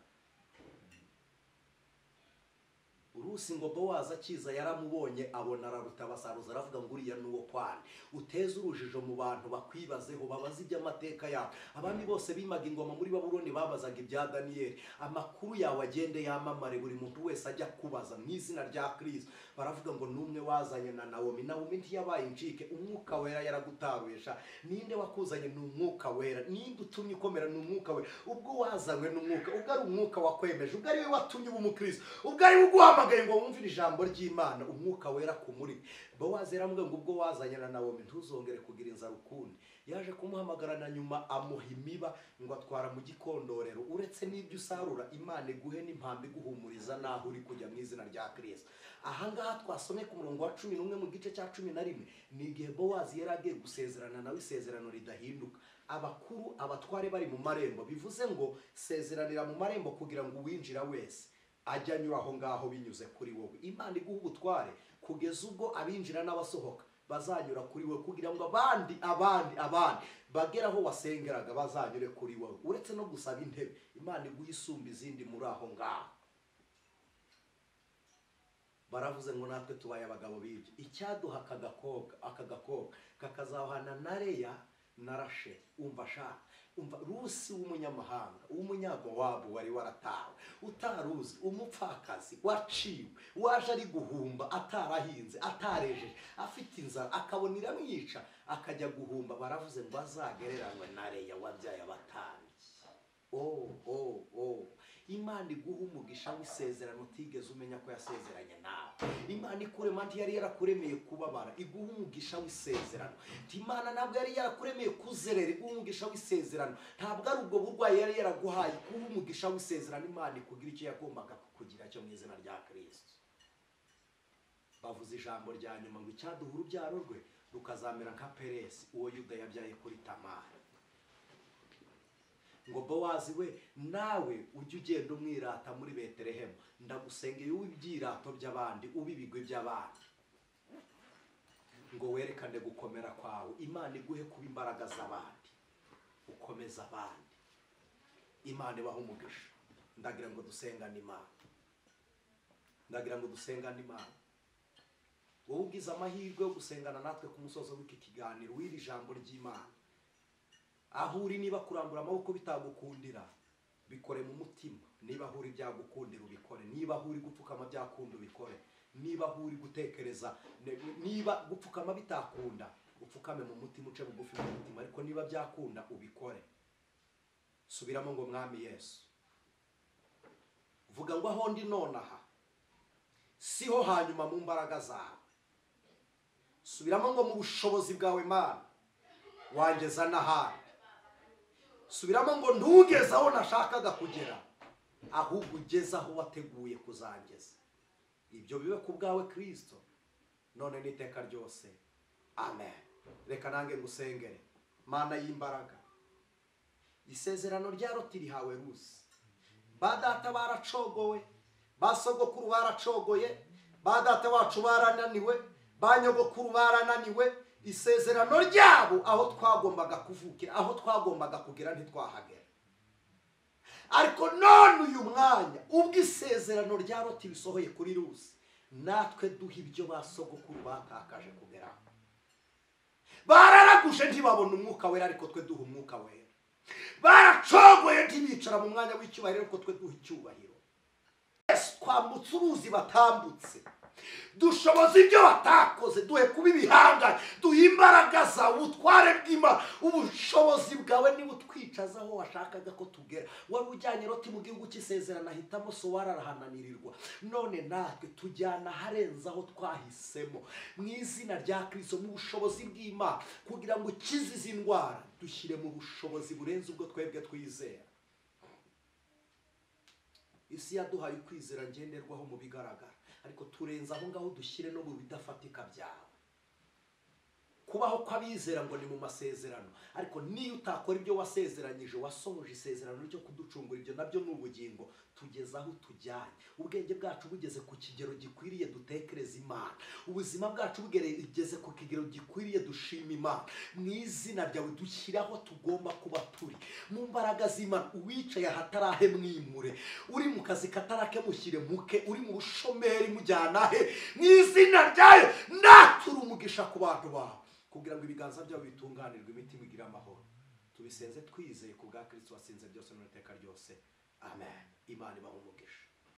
Speaker 1: Rusi ngo Bowazi akiza yaramubonye, abona araruta abasaruzi, aravuga ngo uriya nuwo kwane. Uteze urujijo mu bantu bakwibazeho, babaza iby'amateka yawe. Abami bose bimaga ingoma muri Babuloni babazaga ibya Daniyeli. Amakuru yawe agende yamamare, buri muntu wese ajya kubaza mu izina rya Kristo. Baravuga ngo numwe wazanye na Nawomi. Nawomi ntiyabaye incike, umwuka wera yaragutaruesha. Ninde wakuzanye? Ni umwuka wera. Ninde utumye ukomera? Ni umwuka wera. Ubwo wazanywe n'umwuka, ubwo ari umwuka wakwemeje, ubwo ari we watumye uba umukristo, ubwo ari we uguhamagaye ngo wumvire ijambo ry'Imana, umwuka wera kumuri. Bowazi yaramubwiye ngo ubwo wazanye na Nawomi ntuzongere kugira inzara ukundi. Yaje kumuhamagara na nyuma amuha imiba ngo atwara mu gikondorero. Uretse n'ibyo usarura, Imana iguhe n'impambi guhumuriza naho uri kujya mu izina rya Kristo. Ahangaha twasomye ku murongo wa 11 mu gice cya 11, ni igihe Bowazi yari agiye gusezerana nawe isezerano ridahinduka. Abakuru abatware bari mu marembo, bivuze ngo sezeranira mu marembo kugira ngo uwinjira wese ajya anyura aho ngaho binyuze kuri wowe. Imana iguha ubutware kugeza ubwo abinjira n'abasohoka bazanyura kuri wowe, kugira ngo abandi bageraho wasengeraga bazanyure kuri wowe. Uretse no gusaba intebe, Imana iguha isumba izindi muri aho ngaho. Baravuze ngo natwe tubaye abagabo bibye. Icyaduha aka gakobwa kakazahana na Leya na Rasheli. Umva Rusi w'umunyamahanga, w'umunyagowabu wari waratawe, utaruzi, umupfakazi waciwe, waje ari guhumba, atarahinze, atarejeje, afite inzara, akabona iramwica, akajya guhumba. Baravuze ngo azagereranywe na Leya wabyaye abatambyi. Imana iguha umugisha w'isezerano utigeze umenya ko yasezeranye nawe. Imana ikurema ntiyari yarakuremeye kubabara, iguha umugisha w'isezerano. Imana ntabwo yari yarakuremeye kuzerera, iguha umugisha w'isezerano. Ntabwo ari ubwo burwayi yari yaraguhaye, iguha umugisha w'isezerano. Imana ikugira icyo yagombaga kukugira cyo mu izina rya Kristo. Bavuze ijambo rya nyuma ngo icyaduha urubyaro rwe rukazamera nka Peresi, uwo Yuda yabyaye kuri Tamari. Ngo Bowazi we, nawe ujye ugenda umwirata muri Betelehemu. Ndagusengeye uw'ibyirato by'abandi, ubibigwe by'abandi, ngo werekane gukomera kwawe. Imana iguhe kuba imbaraga z'abandi, ukomeza abandi. Imana ibaha umugisha. Ndagira ngo dusengane Imana. Wowe ugize amahirwe yo gusengana natwe ku musozo w'iki kiganiro, w'iri jambo ry'Imana, aho uri, niba kurambura amaboko bitagukundira, bikore mu mutima. Niba aho uri byagukundira ubikore. Niba aho uri gupfukama byakunda ubikore. Niba aho uri gutekereza, niba gupfukama bitakunda, upfukame mu mutima, uce bugufi mu mutima. Ariko niba byakunda ubikore. Subiramo ngo Mwami Yesu, vuga ngo aho ndi nonaha siho hanyuma mu mbaraga zawe. Subiramo ngo mu bushobozi bwawe Mana wangeza n'ahandi. Subiramo ngo ntugeze aho nashakaga kugera, ahubwo ugeze aho wateguye kuzangeza. Ibyo bibe ku bwawe Kristo none n'iteka ryose. Amen. Reka nange ngusengere. Mana y'imbaraga, isezerano rya Loti rihawe Rusi. Ba data baracogowe, ba sogokuru baracogoye, ba data wacu barananiwe, ba nyogokuru barananiwe. Isezerano ryabo aho twagombaga kuvukira, aho twagombaga kugera ntitwahagera. Ariko none uyu mwanya ubwo isezerano rya Loti bisohoye kuri Rusi, natwe duha ibyo basogokuru batakaje kugeraho. Bararaguje ntibabona umwuka wera, ariko twe duha umwuka wera. Baracogoye ntibicara mu mwanya w'icyubahiro, ariko twe duha icyubahiro. Twambutse uruzi batambutse, dushoboza ibyo batakoze, duhe kuba ibihangane, duhe imbaraga zawe, ubutware bw'Imana. Ubushobozi bwawe niba utwicaza aho washakaga ko tugera. Wari ujyanye Loti mu gihugu cy'isezerano, ahitamo Sowari arahananirirwa. None natwe tujyana harenze aho twahisemo, mu izina rya Kristo, mu bushobozi bw'Imana, kugira ngo ukize izi ndwara. Dushyire mu bushobozi burenze ubwo twebwe twizera. Isi yaduhaye ukwizera ngenderwaho mu bigaragara, ariko turenza aho ngaho dushyire no mu bidafatika byawe. Kubaho kw'abizera ngo ni mu masezerano, ariko niyo utakora ibyo wasezeranyije, wasohoje isezerano ryo kuducungura, ibyo nabyo ni ubugingo. Tugeze aho tujyanye, ubwenge bwacu bugeze ku kigero gikwiriye dutekereza Imana, ubuzima bwacu bugeze ku kigero gikwiriye dushima Imana. Mu izina ryawe dushyiraho tugomba kuba turi, mu mbaraga z'Imana. Uwicaye ahatarahe mwimure, uri mu kazi katarake mushyire muke, uri mu bushomeri mujyana he. Mu izina ryayo ndatura umugisha ku bantu bawe, kugira ngo ibiganza byabo bitunganirwe, imitima igira amahoro. Tubisenze twizeye ku bwa Kristo wasinze byose n'iteka ryose. Amen. Imana ibahe umugisha.